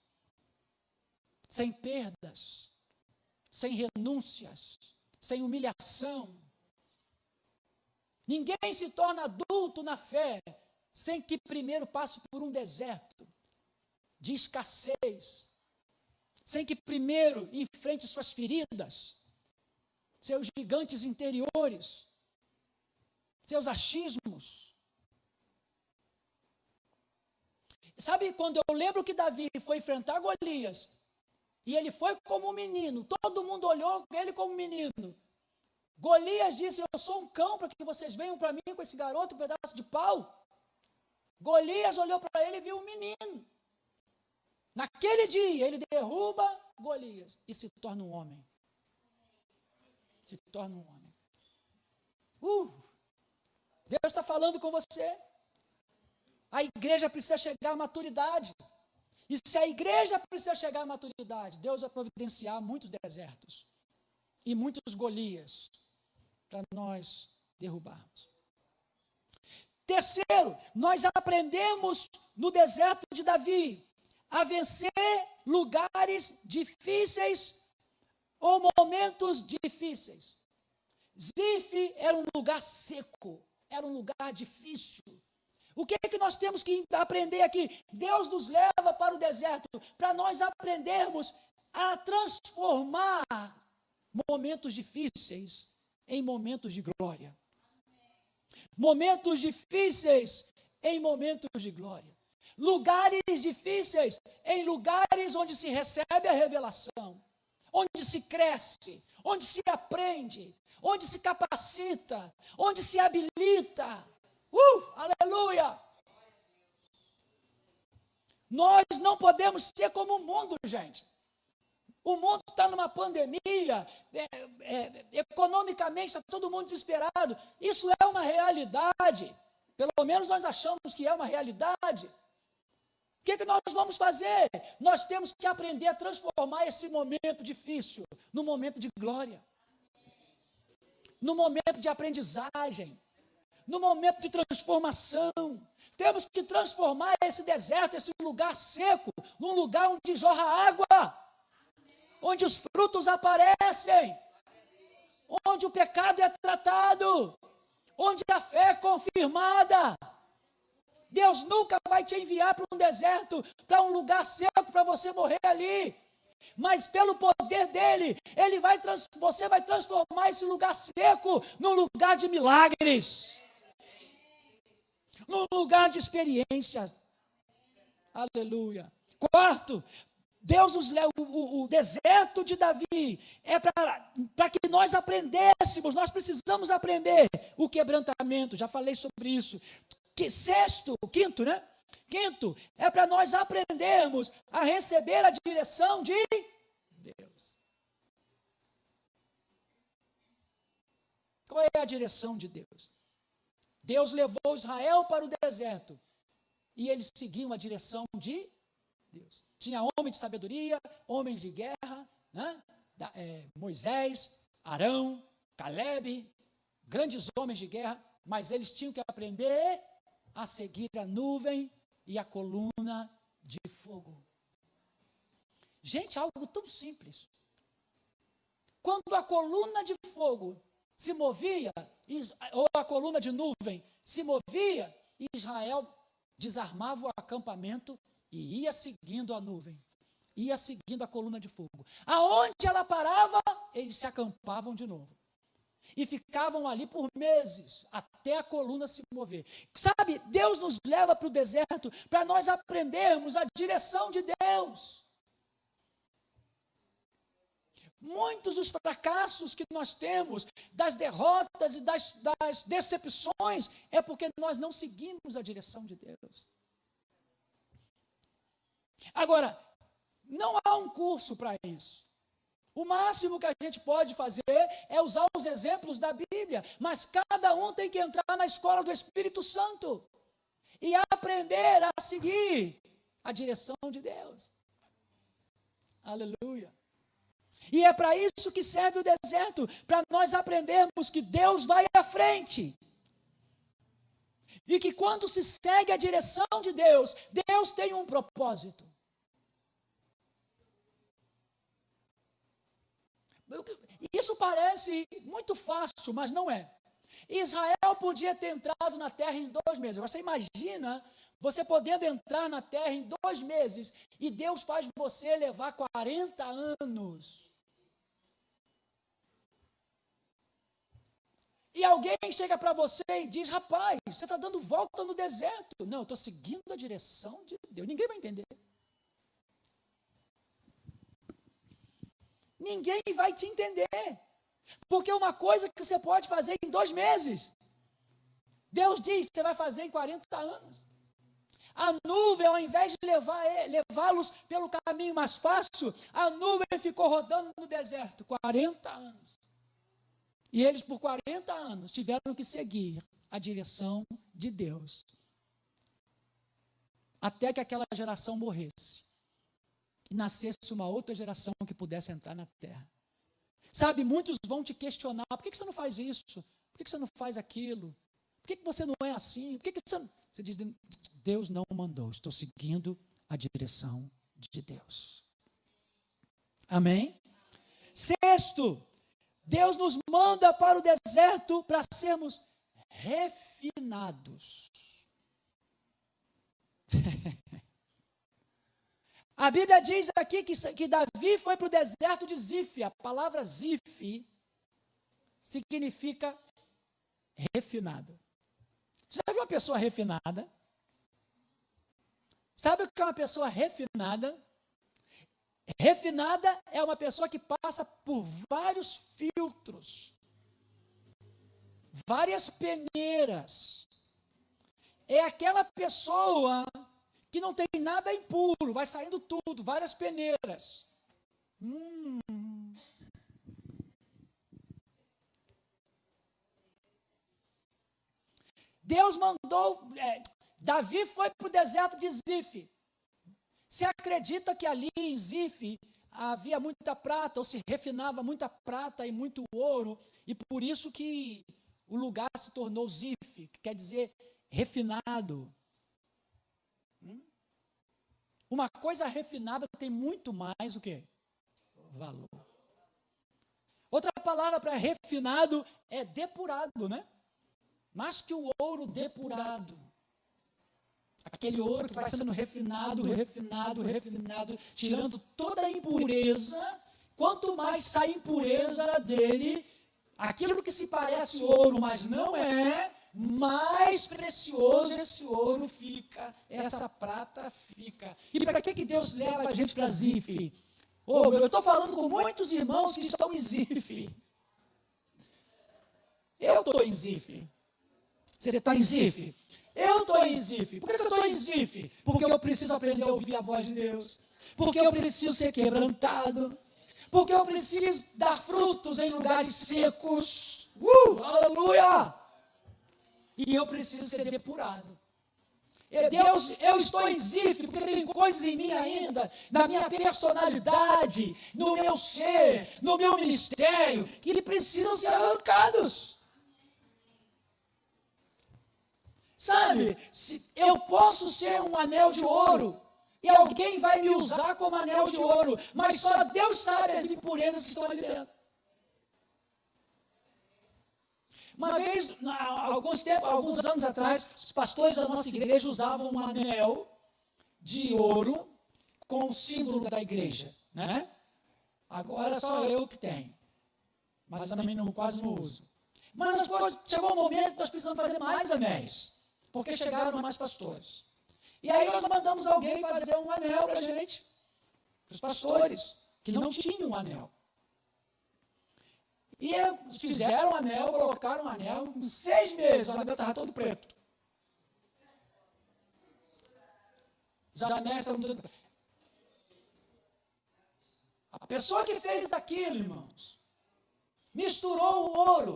sem perdas, sem renúncias, sem humilhação. Ninguém se torna adulto na fé sem que primeiro passe por um deserto de escassez, sem que primeiro enfrente suas feridas, seus gigantes interiores, seus achismos. Sabe, quando eu lembro que Davi foi enfrentar Golias, e ele foi como um menino, todo mundo olhou ele como um menino. Golias disse: eu sou um cão para que vocês venham para mim com esse garoto, um pedaço de pau. Golias olhou para ele e viu um menino. Naquele dia, ele derruba Golias e se torna um homem. Se torna um homem. Deus está falando com você. A igreja precisa chegar à maturidade. E se a igreja precisa chegar à maturidade, Deus vai providenciar muitos desertos e muitos Golias para nós derrubarmos. Terceiro, nós aprendemos no deserto de Davi a vencer lugares difíceis ou momentos difíceis. Zif era um lugar seco, era um lugar difícil. O que é que nós temos que aprender aqui? Deus nos leva para o deserto para nós aprendermos a transformar momentos difíceis em momentos de glória. Momentos difíceis em momentos de glória. Lugares difíceis em lugares onde se recebe a revelação, onde se cresce, onde se aprende, onde se capacita, onde se habilita. Aleluia! Nós não podemos ser como o mundo, gente. O mundo está numa pandemia, economicamente está todo mundo desesperado. Isso é uma realidade. Pelo menos nós achamos que é uma realidade. O que nós vamos fazer? Nós temos que aprender a transformar esse momento difícil num momento de glória, num momento de aprendizagem, num momento de transformação. Temos que transformar esse deserto, esse lugar seco, num lugar onde jorra água, onde os frutos aparecem, onde o pecado é tratado, onde a fé é confirmada. Deus nunca vai te enviar para um deserto, para um lugar seco, para você morrer ali. Mas pelo poder dele, você vai transformar esse lugar seco num lugar de milagres, num lugar de experiências. Aleluia. Quarto, Deus nos leva, o deserto de Davi é para que nós aprendêssemos, nós precisamos aprender o quebrantamento, já falei sobre isso. Quinto, é para nós aprendermos a receber a direção de Deus. Qual é a direção de Deus? Deus levou Israel para o deserto e eles seguiam a direção de Deus. Tinha homem de sabedoria, homens de guerra, né? Moisés, Arão, Caleb, grandes homens de guerra, mas eles tinham que aprender a seguir a nuvem e a coluna de fogo. Gente, algo tão simples. Quando a coluna de fogo se movia, ou a coluna de nuvem se movia, Israel desarmava o acampamento e ia seguindo a nuvem, ia seguindo a coluna de fogo. Aonde ela parava, eles se acampavam de novo. E ficavam ali por meses, até a coluna se mover. Sabe, Deus nos leva para o deserto para nós aprendermos a direção de Deus. Muitos dos fracassos que nós temos, das derrotas e das decepções, é porque nós não seguimos a direção de Deus. Agora, não há um curso para isso. O máximo que a gente pode fazer é usar os exemplos da Bíblia, mas cada um tem que entrar na escola do Espírito Santo e aprender a seguir a direção de Deus. Aleluia. E é para isso que serve o deserto, para nós aprendermos que Deus vai à frente. E que quando se segue a direção de Deus, Deus tem um propósito. Isso parece muito fácil, mas não é. Israel podia ter entrado na terra em 2 meses. Você imagina você podendo entrar na terra em 2 meses e Deus faz você levar 40 anos. E alguém chega para você e diz: rapaz, você está dando volta no deserto. Não, eu estou seguindo a direção de Deus. Ninguém vai entender. Ninguém vai te entender. Porque uma coisa que você pode fazer em 2 meses, Deus diz que você vai fazer em 40 anos. A nuvem, ao invés de levá-los pelo caminho mais fácil, a nuvem ficou rodando no deserto 40 anos. E eles, por 40 anos, tiveram que seguir a direção de Deus, até que aquela geração morresse e nascesse uma outra geração que pudesse entrar na terra. Sabe, muitos vão te questionar: por que você não faz isso? Por que você não faz aquilo? Por que você não é assim? Por que você não... Você diz: Deus não mandou, estou seguindo a direção de Deus. Amém? 6º, Deus nos manda para o deserto para sermos refinados. A Bíblia diz aqui que Davi foi para o deserto de Zif. A palavra Zif significa refinado. Você já viu uma pessoa refinada? Sabe o que é uma pessoa refinada? Refinada é uma pessoa que passa por vários filtros, várias peneiras. É aquela pessoa que não tem nada impuro, vai saindo tudo, várias peneiras. Deus mandou, Davi foi para o deserto de Zif. Se acredita que ali em Zif havia muita prata, ou se refinava muita prata e muito ouro, e por isso que o lugar se tornou Zif, que quer dizer refinado. Uma coisa refinada tem muito mais o quê? Valor. Outra palavra para refinado é depurado, né? Mais que o ouro depurado. Aquele ouro que vai sendo refinado, tirando toda a impureza. Quanto mais sai impureza dele, aquilo que se parece ouro, mas não é, mais precioso esse ouro fica, essa prata fica. E para que Deus leva a gente para Zif? Eu estou falando com muitos irmãos que estão em Zif. Eu estou em Zif. Você está em Zif? Eu estou em Zif. Por que eu estou em Zif? Porque eu preciso aprender a ouvir a voz de Deus. Porque eu preciso ser quebrantado. Porque eu preciso dar frutos em lugares secos. Aleluia! E eu preciso ser depurado. Deus, eu estou em Zif, porque tem coisas em mim ainda, na minha personalidade, no meu ser, no meu ministério, que precisam ser arrancados. Sabe, eu posso ser um anel de ouro, e alguém vai me usar como anel de ouro, mas só Deus sabe as impurezas que estão ali dentro. Uma vez, alguns anos atrás, os pastores da nossa igreja usavam um anel de ouro com o símbolo da igreja, né? Agora só eu que tenho, mas também quase não uso. Mas depois chegou um momento que nós precisamos fazer mais anéis, porque chegaram mais pastores. E aí nós mandamos alguém fazer um anel para a gente, para os pastores, que não tinham um anel. E fizeram um anel, colocaram um anel, em 6 meses o anel estava todo preto. Os anéis estavam todos pretos. pessoa que fez aquilo, irmãos, misturou o ouro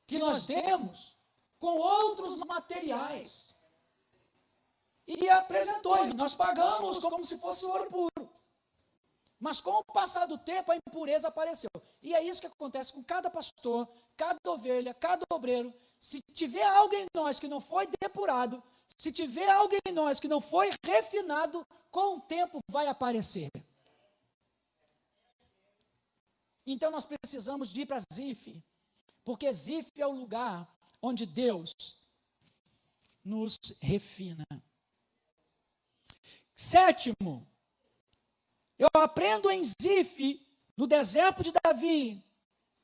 que nós temos com outros materiais e apresentou, e nós pagamos como se fosse ouro puro. Mas com o passar do tempo, a impureza apareceu. E é isso que acontece com cada pastor, cada ovelha, cada obreiro. Se tiver algo em nós que não foi depurado, se tiver algo em nós que não foi refinado, com o tempo vai aparecer. Então nós precisamos de ir para Zif, porque Zif é o lugar onde Deus nos refina. Sétimo, eu aprendo em Zif, no deserto de Davi.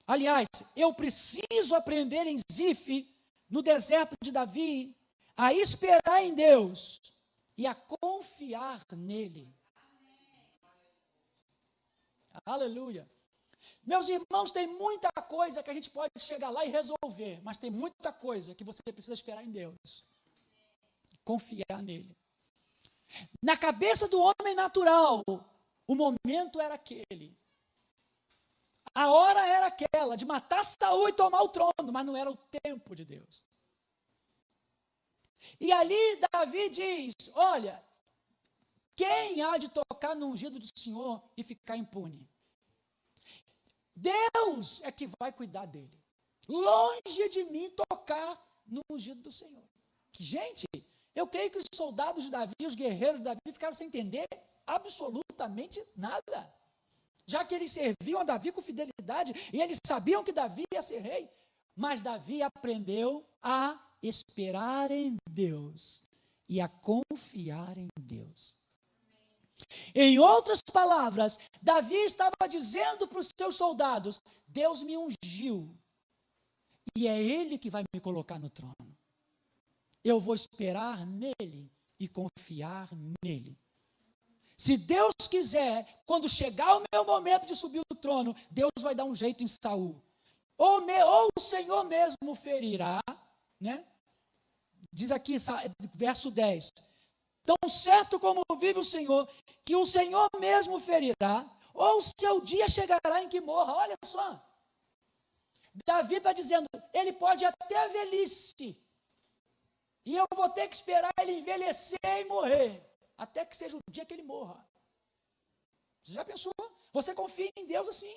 Aliás, eu preciso aprender em Zif, no deserto de Davi, a esperar em Deus e a confiar nele. Aleluia. Meus irmãos, tem muita coisa que a gente pode chegar lá e resolver, mas tem muita coisa que você precisa esperar em Deus. Confiar nele. Na cabeça do homem natural, o momento era aquele. A hora era aquela de matar Saul e tomar o trono, mas não era o tempo de Deus. E ali Davi diz, olha, quem há de tocar no ungido do Senhor e ficar impune? Deus é que vai cuidar dele. Longe de mim tocar no ungido do Senhor. Gente, eu creio que os soldados de Davi, os guerreiros de Davi ficaram sem entender absolutamente nada. Já que eles serviam a Davi com fidelidade e eles sabiam que Davi ia ser rei, mas Davi aprendeu a esperar em Deus e a confiar em Deus. Em outras palavras, Davi estava dizendo para os seus soldados, Deus me ungiu e é Ele que vai me colocar no trono. Eu vou esperar nele e confiar nele. Se Deus quiser, quando chegar o meu momento de subir o trono, Deus vai dar um jeito em Saul. Ou o Senhor mesmo ferirá, né? Diz aqui, verso 10. Tão certo como vive o Senhor, que o Senhor mesmo ferirá, ou o seu dia chegará em que morra. Olha só. Davi está dizendo, ele pode até a velhice, e eu vou ter que esperar ele envelhecer e morrer, até que seja o dia que ele morra. Você já pensou? Você confia em Deus assim?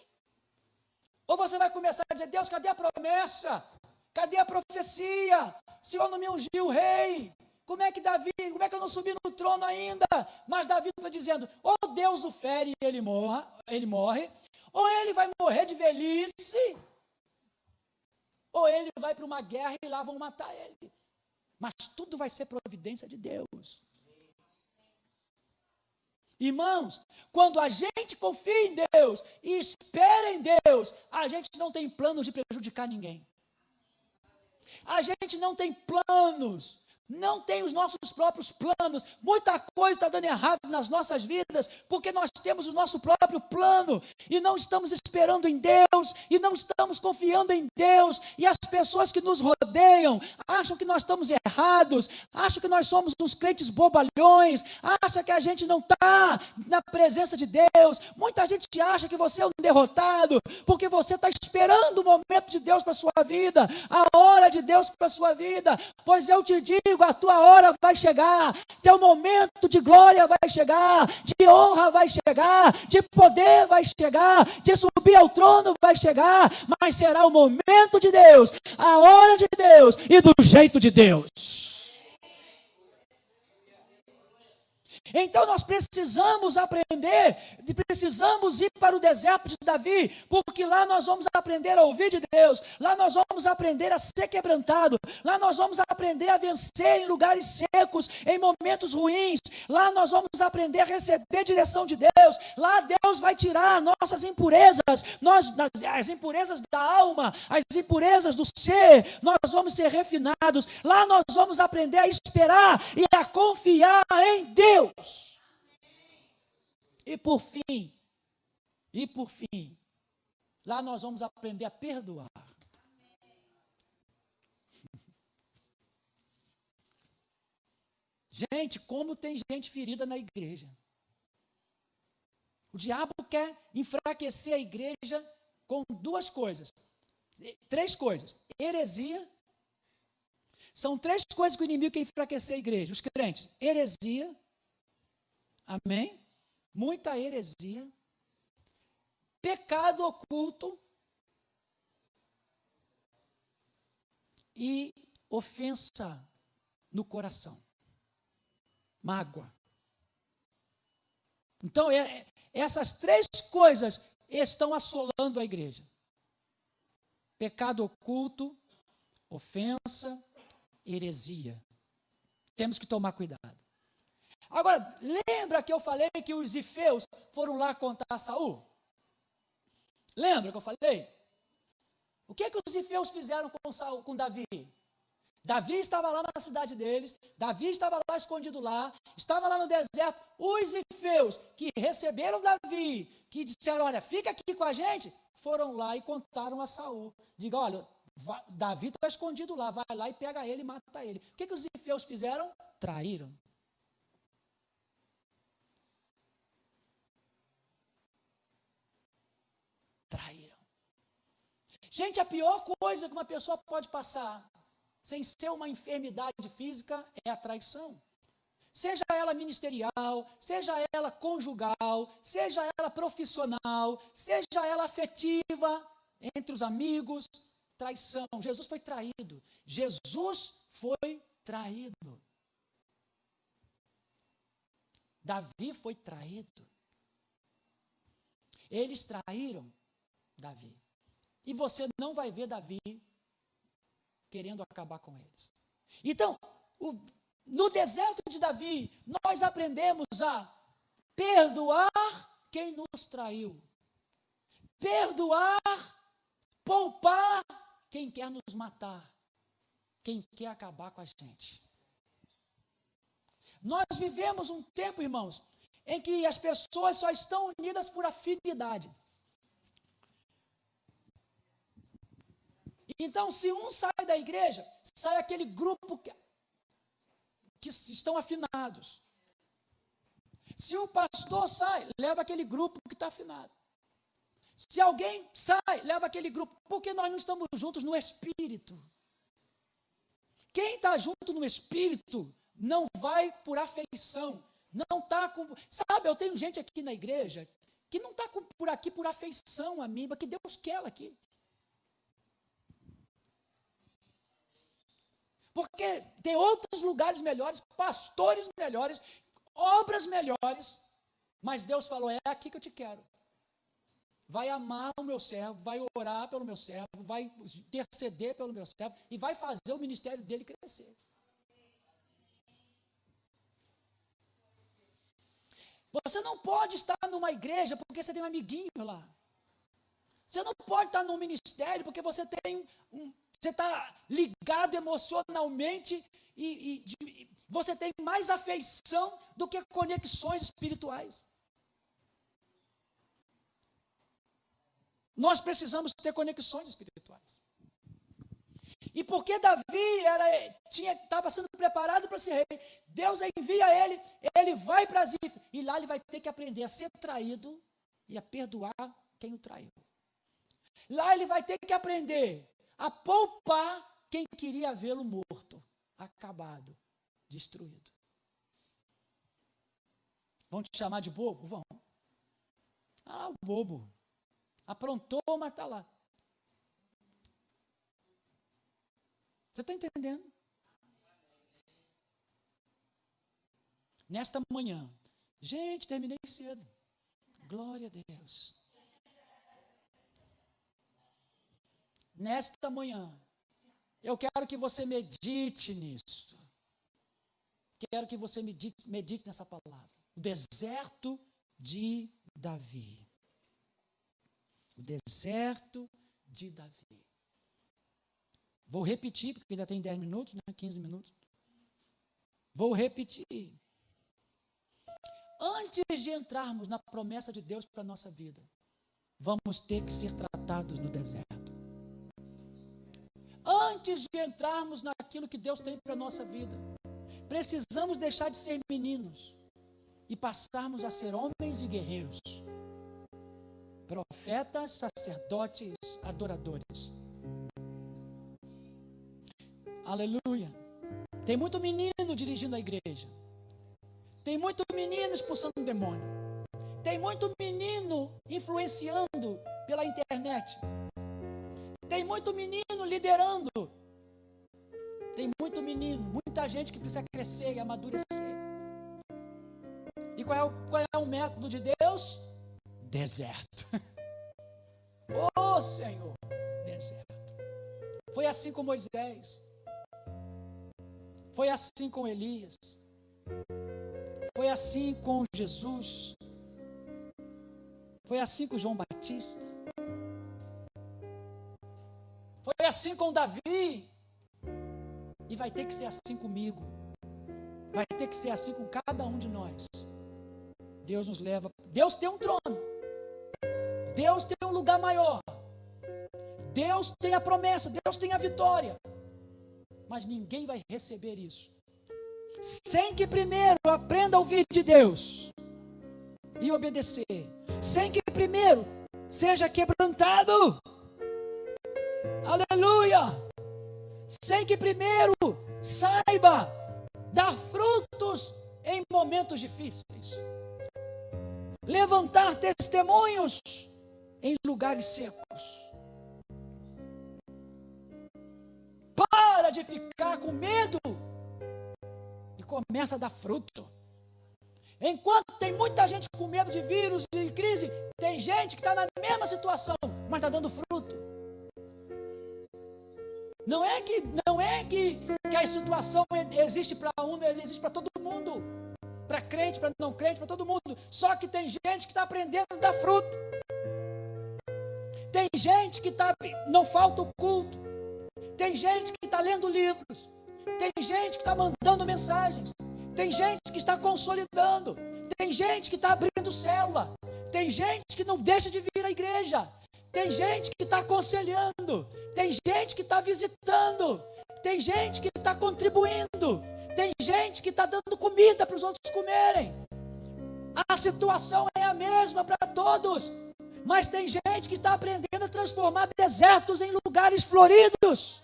Ou você vai começar a dizer, Deus, cadê a promessa? Cadê a profecia? O Senhor não me ungiu rei. Como é que eu não subi no trono ainda? Mas Davi está dizendo, ou Deus o fere e ele morre, ou ele vai morrer de velhice, ou ele vai para uma guerra e lá vão matar ele. Mas tudo vai ser providência de Deus. Irmãos, quando a gente confia em Deus e espera em Deus, a gente não tem planos de prejudicar ninguém. A gente não tem planos, não tem os nossos próprios planos. Muita coisa está dando errado nas nossas vidas, porque nós temos o nosso próprio plano, e não estamos esperando em Deus, e não estamos confiando em Deus, e as pessoas que nos rodeiam, acham que nós estamos errados, acham que nós somos uns crentes bobalhões, acham que a gente não está na presença de Deus. Muita gente acha que você é um derrotado, porque você está esperando o momento de Deus para a sua vida, a hora de Deus para a sua vida. Pois eu te digo, a tua hora vai chegar, teu momento de glória vai chegar, de honra vai chegar, de poder vai chegar, de subir ao trono vai chegar, mas será o momento de Deus, a hora de Deus e do jeito de Deus. Então nós precisamos aprender, precisamos ir para o deserto de Davi, porque lá nós vamos aprender a ouvir de Deus, lá nós vamos aprender a ser quebrantado, lá nós vamos aprender a vencer em lugares secos, em momentos ruins, lá nós vamos aprender a receber direção de Deus, lá Deus vai tirar nossas impurezas, as impurezas da alma, as impurezas do ser, nós vamos ser refinados, lá nós vamos aprender a esperar e a confiar em Deus. E por fim, lá nós vamos aprender a perdoar. Gente, como tem gente ferida na igreja. O diabo quer enfraquecer a igreja com duas coisas. Três coisas. Heresia. São três coisas que o inimigo quer enfraquecer a igreja. Os crentes. Heresia. Amém? Muita heresia. Pecado oculto. E ofensa no coração. Mágoa. Então, essas três coisas estão assolando a igreja. Pecado oculto, ofensa, heresia. Temos que tomar cuidado. Agora, lembra que eu falei que os ifeus foram lá contar Saul? Lembra que eu falei? O que os ifeus fizeram com Davi? Davi estava lá na cidade deles, Davi estava lá escondido lá, estava lá no deserto. Os ifeus que receberam Davi, que disseram, olha, fica aqui com a gente, foram lá e contaram a Saul. Diga, olha, Davi está escondido lá, vai lá e pega ele e mata ele. O que os ifeus fizeram? Traíram. Traíram. Gente, a pior coisa que uma pessoa pode passar, sem ser uma enfermidade física, é a traição. Seja ela ministerial, seja ela conjugal, seja ela profissional, seja ela afetiva, entre os amigos, traição. Jesus foi traído. Jesus foi traído. Davi foi traído. Eles traíram Davi. E você não vai ver Davi querendo acabar com eles. Então, no deserto de Davi, nós aprendemos a perdoar quem nos traiu. Perdoar, poupar quem quer nos matar. Quem quer acabar com a gente. Nós vivemos um tempo, irmãos, em que as pessoas só estão unidas por afinidade. Então, se um sai da igreja, sai aquele grupo que estão afinados. Se o pastor sai, leva aquele grupo que está afinado. Se alguém sai, leva aquele grupo, porque nós não estamos juntos no espírito. Quem está junto no espírito não vai por afeição, não está com... Sabe, eu tenho gente aqui na igreja que não está por aqui por afeição a mim, mas que Deus quer ela aqui. Porque tem outros lugares melhores, pastores melhores, obras melhores, mas Deus falou, é aqui que eu te quero. Vai amar o meu servo, vai orar pelo meu servo, vai interceder pelo meu servo e vai fazer o ministério dele crescer. Você não pode estar numa igreja porque você tem um amiguinho lá. Você não pode estar num ministério porque você tem você está ligado emocionalmente e você tem mais afeição do que conexões espirituais. Nós precisamos ter conexões espirituais. E porque Davi estava sendo preparado para ser rei, Deus envia ele, ele vai para Zif, e lá ele vai ter que aprender a ser traído e a perdoar quem o traiu. Lá ele vai ter que aprender a poupar quem queria vê-lo morto, acabado, destruído. Vão te chamar de bobo? Vão. Ah, o bobo. Aprontou, mas está lá. Você está entendendo? Nesta manhã, gente, terminei cedo. Glória a Deus. Nesta manhã, eu quero que você medite nisso. Quero que você medite nessa palavra. O deserto de Davi. O deserto de Davi. Vou repetir, porque ainda tem 10 minutos, né? 15 minutos. Vou repetir. Antes de entrarmos na promessa de Deus para a nossa vida, vamos ter que ser tratados no deserto. Antes de entrarmos naquilo que Deus tem para a nossa vida, precisamos deixar de ser meninos e passarmos a ser homens e guerreiros profetas, sacerdotes, adoradores. Aleluia. Tem muito menino dirigindo a igreja. Tem muito menino expulsando demônio. Tem muito menino influenciando pela internet. Tem muito menino liderando. Tem muito menino, muita gente que precisa crescer e amadurecer. E qual é o método de Deus? Deserto. Oh, Senhor, deserto. Foi assim com Moisés. Foi assim com Elias. Foi assim com Jesus. Foi assim com João Batista. Foi assim com Davi. E vai ter que ser assim comigo. Vai ter que ser assim com cada um de nós. Deus nos leva. Deus tem um trono. Deus tem um lugar maior. Deus tem a promessa. Deus tem a vitória. Mas ninguém vai receber isso sem que primeiro aprenda a ouvir de Deus e obedecer. Sem que primeiro seja quebrantado. Aleluia! Sem que primeiro saiba dar frutos em momentos difíceis. Levantar testemunhos em lugares secos. Para de ficar com medo e começa a dar fruto. Enquanto tem muita gente com medo de vírus, de crise, tem gente que está na mesma situação, mas está dando fruto. Não é que a situação existe para um, existe para todo mundo. Para crente, para não crente, para todo mundo. Só que tem gente que está aprendendo a dar fruto. Tem gente que não falta o culto. Tem gente que está lendo livros. Tem gente que está mandando mensagens. Tem gente que está consolidando. Tem gente que está abrindo célula. Tem gente que não deixa de vir à igreja. Tem gente que está aconselhando. Tem gente que está visitando. Tem gente que está contribuindo. Tem gente que está dando comida para os outros comerem. A situação é a mesma para todos. Mas tem gente que está aprendendo a transformar desertos em lugares floridos.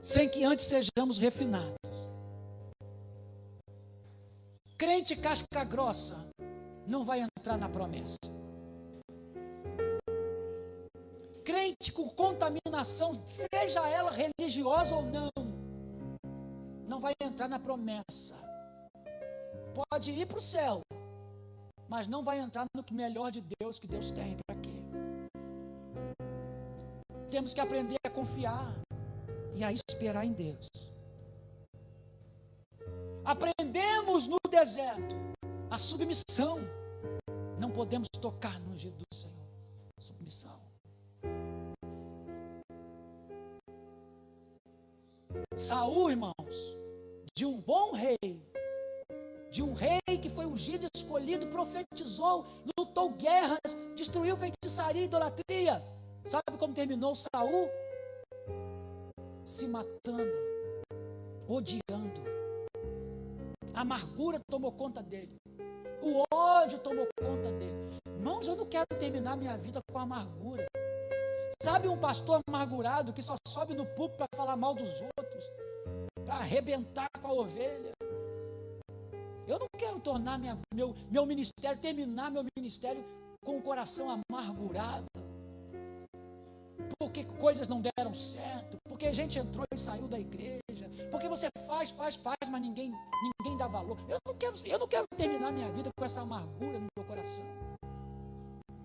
Sem que antes sejamos refinados. Crente casca grossa não vai entrar na promessa. Crente com contaminação, seja ela religiosa ou não vai entrar na promessa. Pode ir para o céu, mas não vai entrar no que melhor de Deus que Deus tem para quê? Temos que aprender a confiar e a esperar em Deus. Aprendemos no deserto a submissão. Não podemos tocar no ungido do Senhor. Submissão. Saul, irmãos, de um bom rei, de um rei que foi ungido, escolhido, profetizou, lutou guerras, destruiu feitiçaria e idolatria. Sabe como terminou Saul? Se matando, odiando. A amargura tomou conta dele. O ódio tomou conta dele. Irmãos, eu não quero terminar minha vida com amargura. Sabe um pastor amargurado que só sobe no púlpito para falar mal dos outros, para arrebentar com a ovelha? Eu não quero tornar meu ministério, terminar meu ministério com o coração amargurado. Porque coisas não deram certo, porque a gente entrou e saiu da igreja, porque você faz, mas ninguém dá valor. Eu não quero terminar minha vida com essa amargura no meu coração.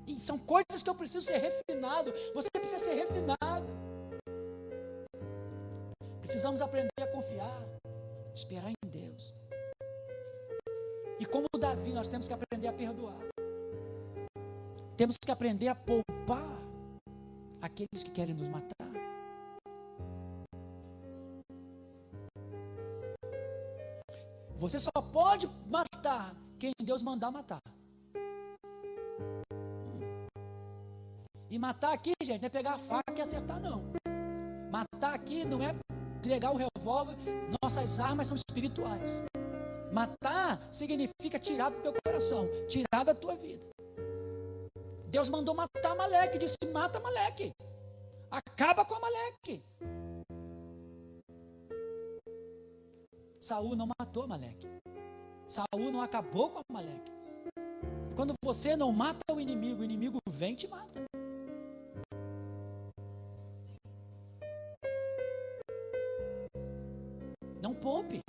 E são coisas que eu preciso ser refinado. Você precisa ser refinado. Precisamos aprender a confiar, esperar em Deus. E como Davi, nós temos que aprender a perdoar. Temos que aprender a poupar aqueles que querem nos matar. Você só pode matar quem Deus mandar matar. E matar aqui, gente, não é pegar a faca e acertar, não. Matar aqui não é pegar o revólver. Nossas armas são espirituais. Matar significa tirar do teu coração, tirar da tua vida. Deus mandou matar Amaleque, disse: mata Amaleque, acaba com Amaleque. Saul não matou Amaleque, Saul não acabou com Amaleque. Quando você não mata o inimigo vem e te mata. Não poupe.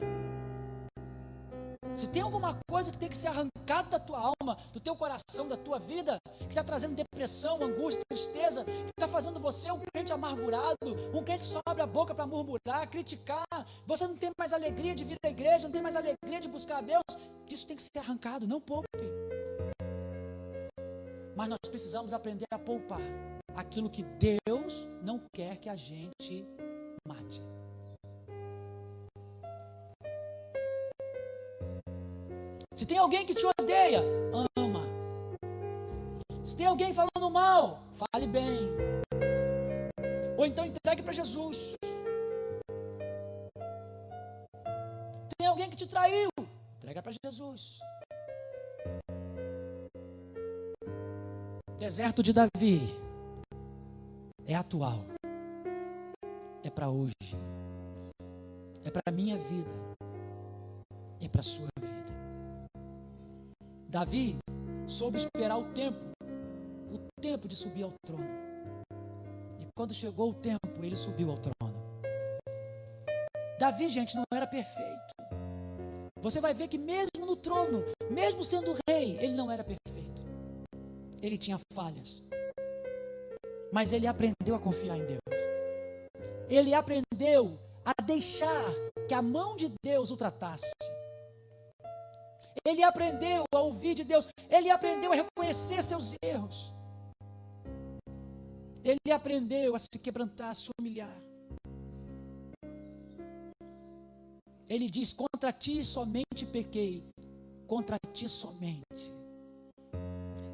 Se tem alguma coisa que tem que ser arrancada da tua alma, do teu coração, da tua vida, que está trazendo depressão, angústia, tristeza, que está fazendo você um crente amargurado, um crente que só abre a boca para murmurar, criticar, você não tem mais alegria de vir à igreja, não tem mais alegria de buscar a Deus, isso tem que ser arrancado, não poupe. Mas nós precisamos aprender a poupar aquilo que Deus não quer que a gente mate. Se tem alguém que te odeia, ama. Se tem alguém falando mal, fale bem. Ou então entregue para Jesus. Se tem alguém que te traiu, entrega para Jesus. O deserto de Davi é atual. É para hoje. É para a minha vida. É para a sua vida. Davi soube esperar o tempo de subir ao trono. E quando chegou o tempo, ele subiu ao trono. Davi, gente, não era perfeito. Você vai ver que mesmo no trono, mesmo sendo rei, ele não era perfeito. Ele tinha falhas. Mas ele aprendeu a confiar em Deus. Ele aprendeu a deixar que a mão de Deus o tratasse. Ele aprendeu a ouvir de Deus. Ele aprendeu a reconhecer seus erros. Ele aprendeu a se quebrantar, a se humilhar. Ele diz: contra ti somente pequei. Contra ti somente.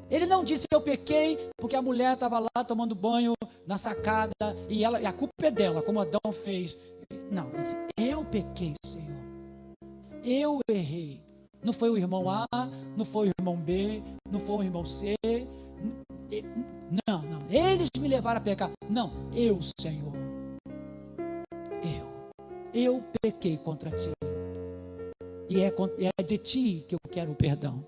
Ele não disse: eu pequei porque a mulher estava lá tomando banho na sacada e a culpa é dela, como Adão fez. Não, ele disse: eu pequei, Senhor. Eu errei. Não foi o irmão A, não foi o irmão B, não foi o irmão C. Não. Eles me levaram a pecar. Não, eu, Senhor. Eu pequei contra ti. E é de ti que eu quero o perdão.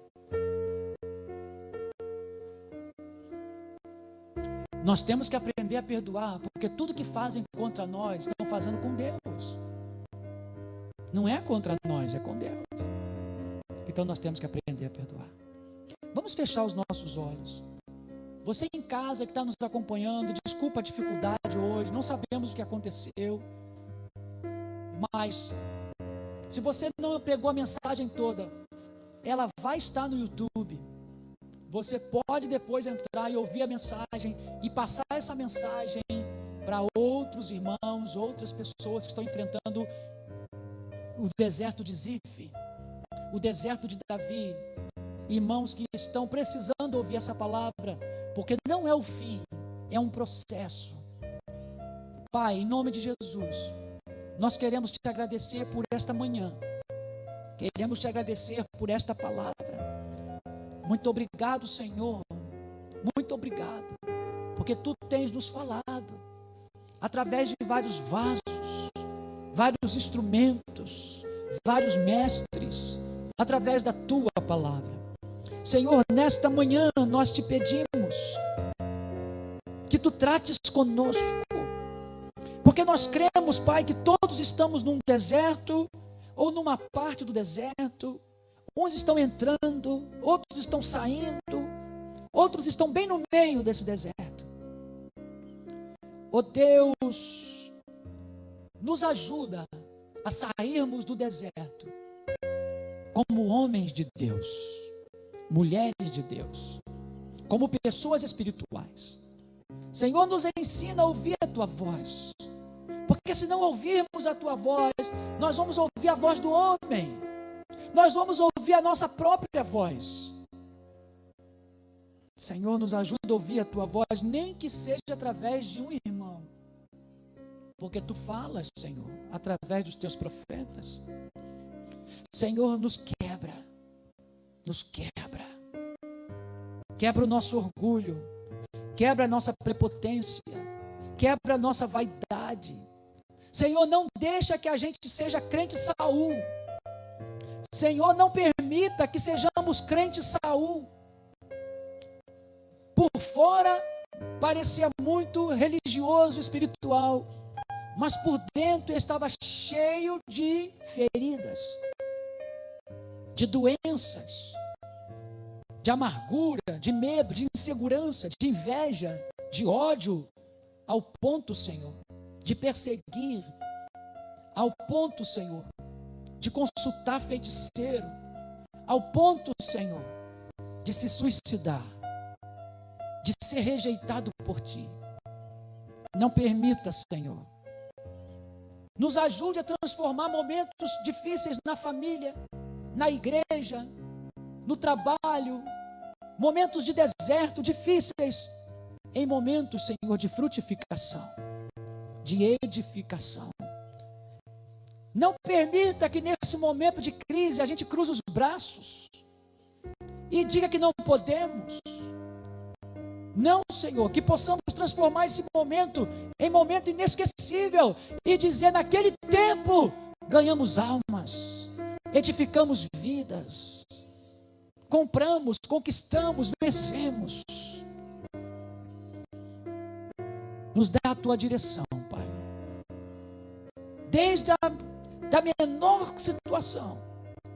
Nós temos que aprender a perdoar, porque tudo que fazem contra nós, estão fazendo com Deus. Não é contra nós, é com Deus. Então nós temos que aprender a perdoar. Vamos fechar os nossos olhos. Você em casa que está nos acompanhando, desculpa a dificuldade hoje, não sabemos o que aconteceu. Mas, se você não pegou a mensagem toda, ela vai estar no YouTube. Você pode depois entrar e ouvir a mensagem e passar essa mensagem para outros irmãos, outras pessoas que estão enfrentando o deserto de Zif, o deserto de Davi. Irmãos que estão precisando ouvir essa palavra, porque não é o fim, é um processo. Pai, em nome de Jesus, nós queremos te agradecer por esta manhã, queremos te agradecer por esta palavra. Muito obrigado, Senhor, muito obrigado, porque tu tens nos falado, através de vários vasos, vários instrumentos, vários mestres, através da tua palavra. Senhor, nesta manhã nós te pedimos que tu trates conosco, porque nós cremos, Pai, que todos estamos num deserto, ou numa parte do deserto. Uns estão entrando, outros estão saindo, outros estão bem no meio desse deserto. Ó Deus, nos ajuda a sairmos do deserto como homens de Deus, mulheres de Deus, como pessoas espirituais. Senhor, nos ensina a ouvir a tua voz, porque se não ouvirmos a tua voz, nós vamos ouvir a voz do homem, nós vamos ouvir a nossa própria voz. Senhor, nos ajuda a ouvir a tua voz, nem que seja através de um irmão, porque tu falas, Senhor, através dos teus profetas. Senhor, nos quebra, quebra o nosso orgulho, quebra a nossa prepotência, quebra a nossa vaidade. Senhor, não deixa que a gente seja crente Saul. Senhor, não permita que sejamos crentes Saul. Por fora parecia muito religioso, espiritual, mas por dentro estava cheio de feridas, de doenças, de amargura, de medo, de insegurança, de inveja, de ódio, ao ponto, Senhor, de perseguir, ao ponto, Senhor, de consultar feiticeiro, ao ponto, Senhor, de se suicidar, de ser rejeitado por Ti. Não permita, Senhor. Nos ajude a transformar momentos difíceis na família, na igreja, no trabalho, momentos de deserto difíceis, em momentos, Senhor, de frutificação, de edificação. Não permita que nesse momento de crise a gente cruze os braços e diga que não podemos. Não, Senhor, que possamos transformar esse momento em momento inesquecível e dizer: naquele tempo ganhamos almas, edificamos vidas, compramos, conquistamos, vencemos. Nos dá a Tua direção, Pai, desde da menor situação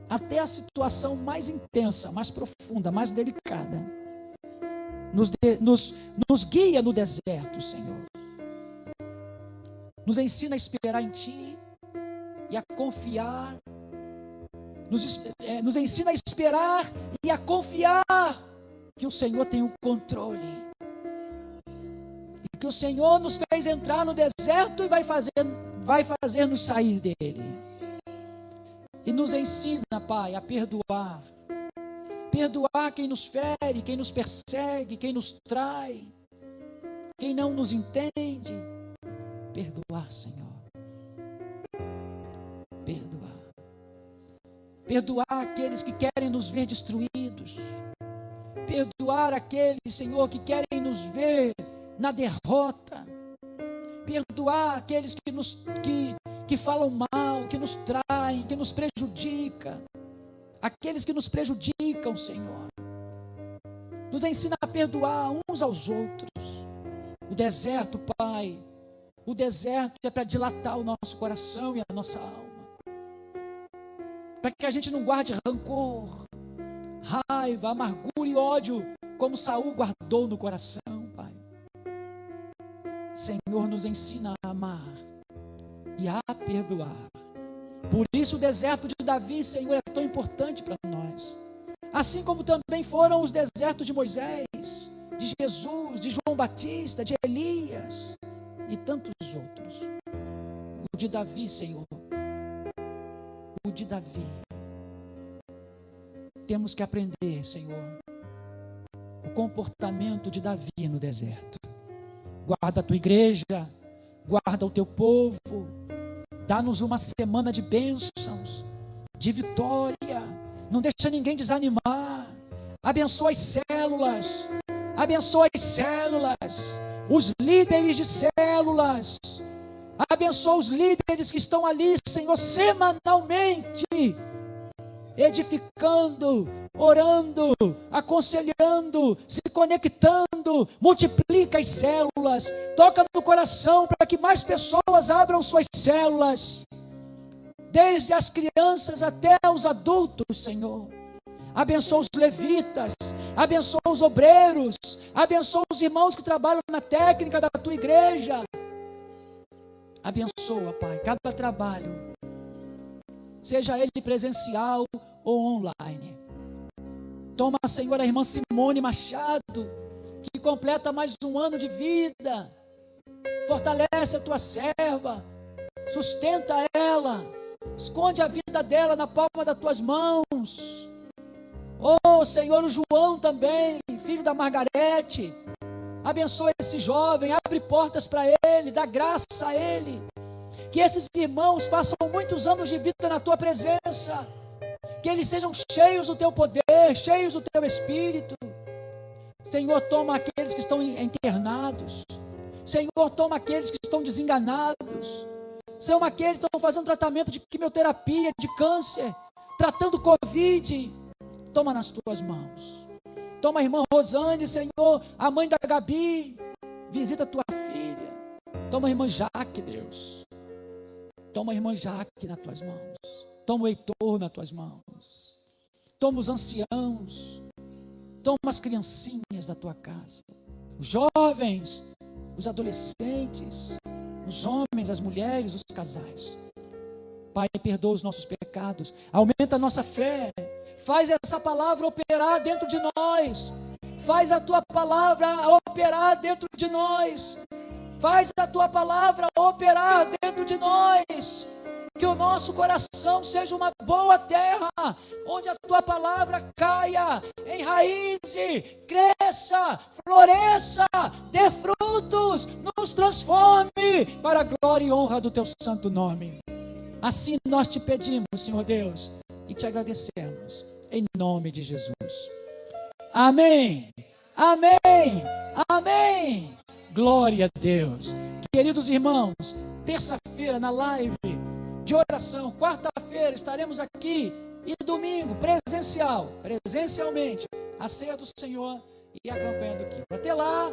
até a situação mais intensa, mais profunda, mais delicada. Nos guia no deserto, Senhor. Nos ensina a esperar em Ti e a confiar. Nos ensina a esperar e a confiar que o Senhor tem o controle. E que o Senhor nos fez entrar no deserto e vai fazer-nos sair dele. E nos ensina, Pai, a perdoar. Perdoar quem nos fere, quem nos persegue, quem nos trai, quem não nos entende. Perdoar, Senhor. Perdoar. Perdoar aqueles que querem nos ver destruídos. Perdoar aqueles, Senhor, que querem nos ver na derrota. Perdoar aqueles que falam mal, que nos traem, que nos prejudicam. Aqueles que nos prejudicam, Senhor. Nos ensina a perdoar uns aos outros. O deserto, Pai, o deserto é para dilatar o nosso coração e a nossa alma. Para que a gente não guarde rancor, raiva, amargura e ódio, como Saul guardou no coração, Pai. Senhor, nos ensina a amar e a perdoar. Por isso o deserto de Davi, Senhor, é tão importante para nós. Assim como também foram os desertos de Moisés, de Jesus, de João Batista, de Elias e tantos outros. O de Davi, Senhor. O de Davi. Temos que aprender, Senhor, o comportamento de Davi no deserto. Guarda a Tua igreja, guarda o Teu povo. Dá-nos uma semana de bênçãos, de vitória. Não deixa ninguém desanimar. Abençoa as células. Abençoa as células. Os líderes de células. Abençoa os líderes que estão ali, Senhor, semanalmente. Edificando, orando, aconselhando, se conectando. Multiplica as células. Toca no coração para que mais pessoas abram suas células. Desde as crianças até os adultos, Senhor. Abençoa os levitas. Abençoa os obreiros. Abençoa os irmãos que trabalham na técnica da Tua igreja. Abençoa, Pai, cada trabalho. Seja ele presencial ou online. Toma, Senhor, a irmã Simone Machado, que completa mais um ano de vida. Fortalece a Tua serva. Sustenta ela. Esconde a vida dela na palma das Tuas mãos. Oh, Senhor, o João também, filho da Margarete. Abençoa esse jovem, abre portas para ele, dá graça a ele. Que esses irmãos façam muitos anos de vida na Tua presença. que eles sejam cheios do teu poder, cheios do teu Espírito. Senhor, toma aqueles que estão internados. Senhor, toma aqueles que estão desenganados. São aqueles que estão fazendo tratamento de quimioterapia, de câncer, tratando Covid. Toma nas tuas mãos. Toma a irmã Rosane, Senhor, a mãe da Gabi. Visita a tua filha. Toma a irmã Jaque, Deus. Toma a irmã Jaque nas tuas mãos. Toma o Heitor nas tuas mãos. Toma os anciãos. Toma as criancinhas da tua casa. Os jovens, os adolescentes, os homens, as mulheres, os casais. Pai, perdoa os nossos pecados. Aumenta a nossa fé. Faz essa palavra operar dentro de nós. Faz a tua palavra operar dentro de nós. Faz a tua palavra operar dentro de nós. Que o nosso coração seja uma boa terra, onde a tua palavra caia, enraize, cresça, floresça, dê frutos, nos transforme para a glória e honra do teu santo nome. Assim nós te pedimos, Senhor Deus, e te agradecemos, em nome de Jesus. Amém, amém, amém. Glória a Deus. Queridos irmãos, terça-feira na live de oração, quarta-feira estaremos aqui e domingo presencialmente, a ceia do Senhor e a campanha do Quinto. Até lá,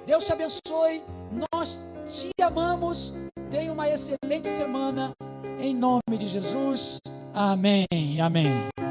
Deus te abençoe, nós te amamos, tenha uma excelente semana, em nome de Jesus, amém, amém.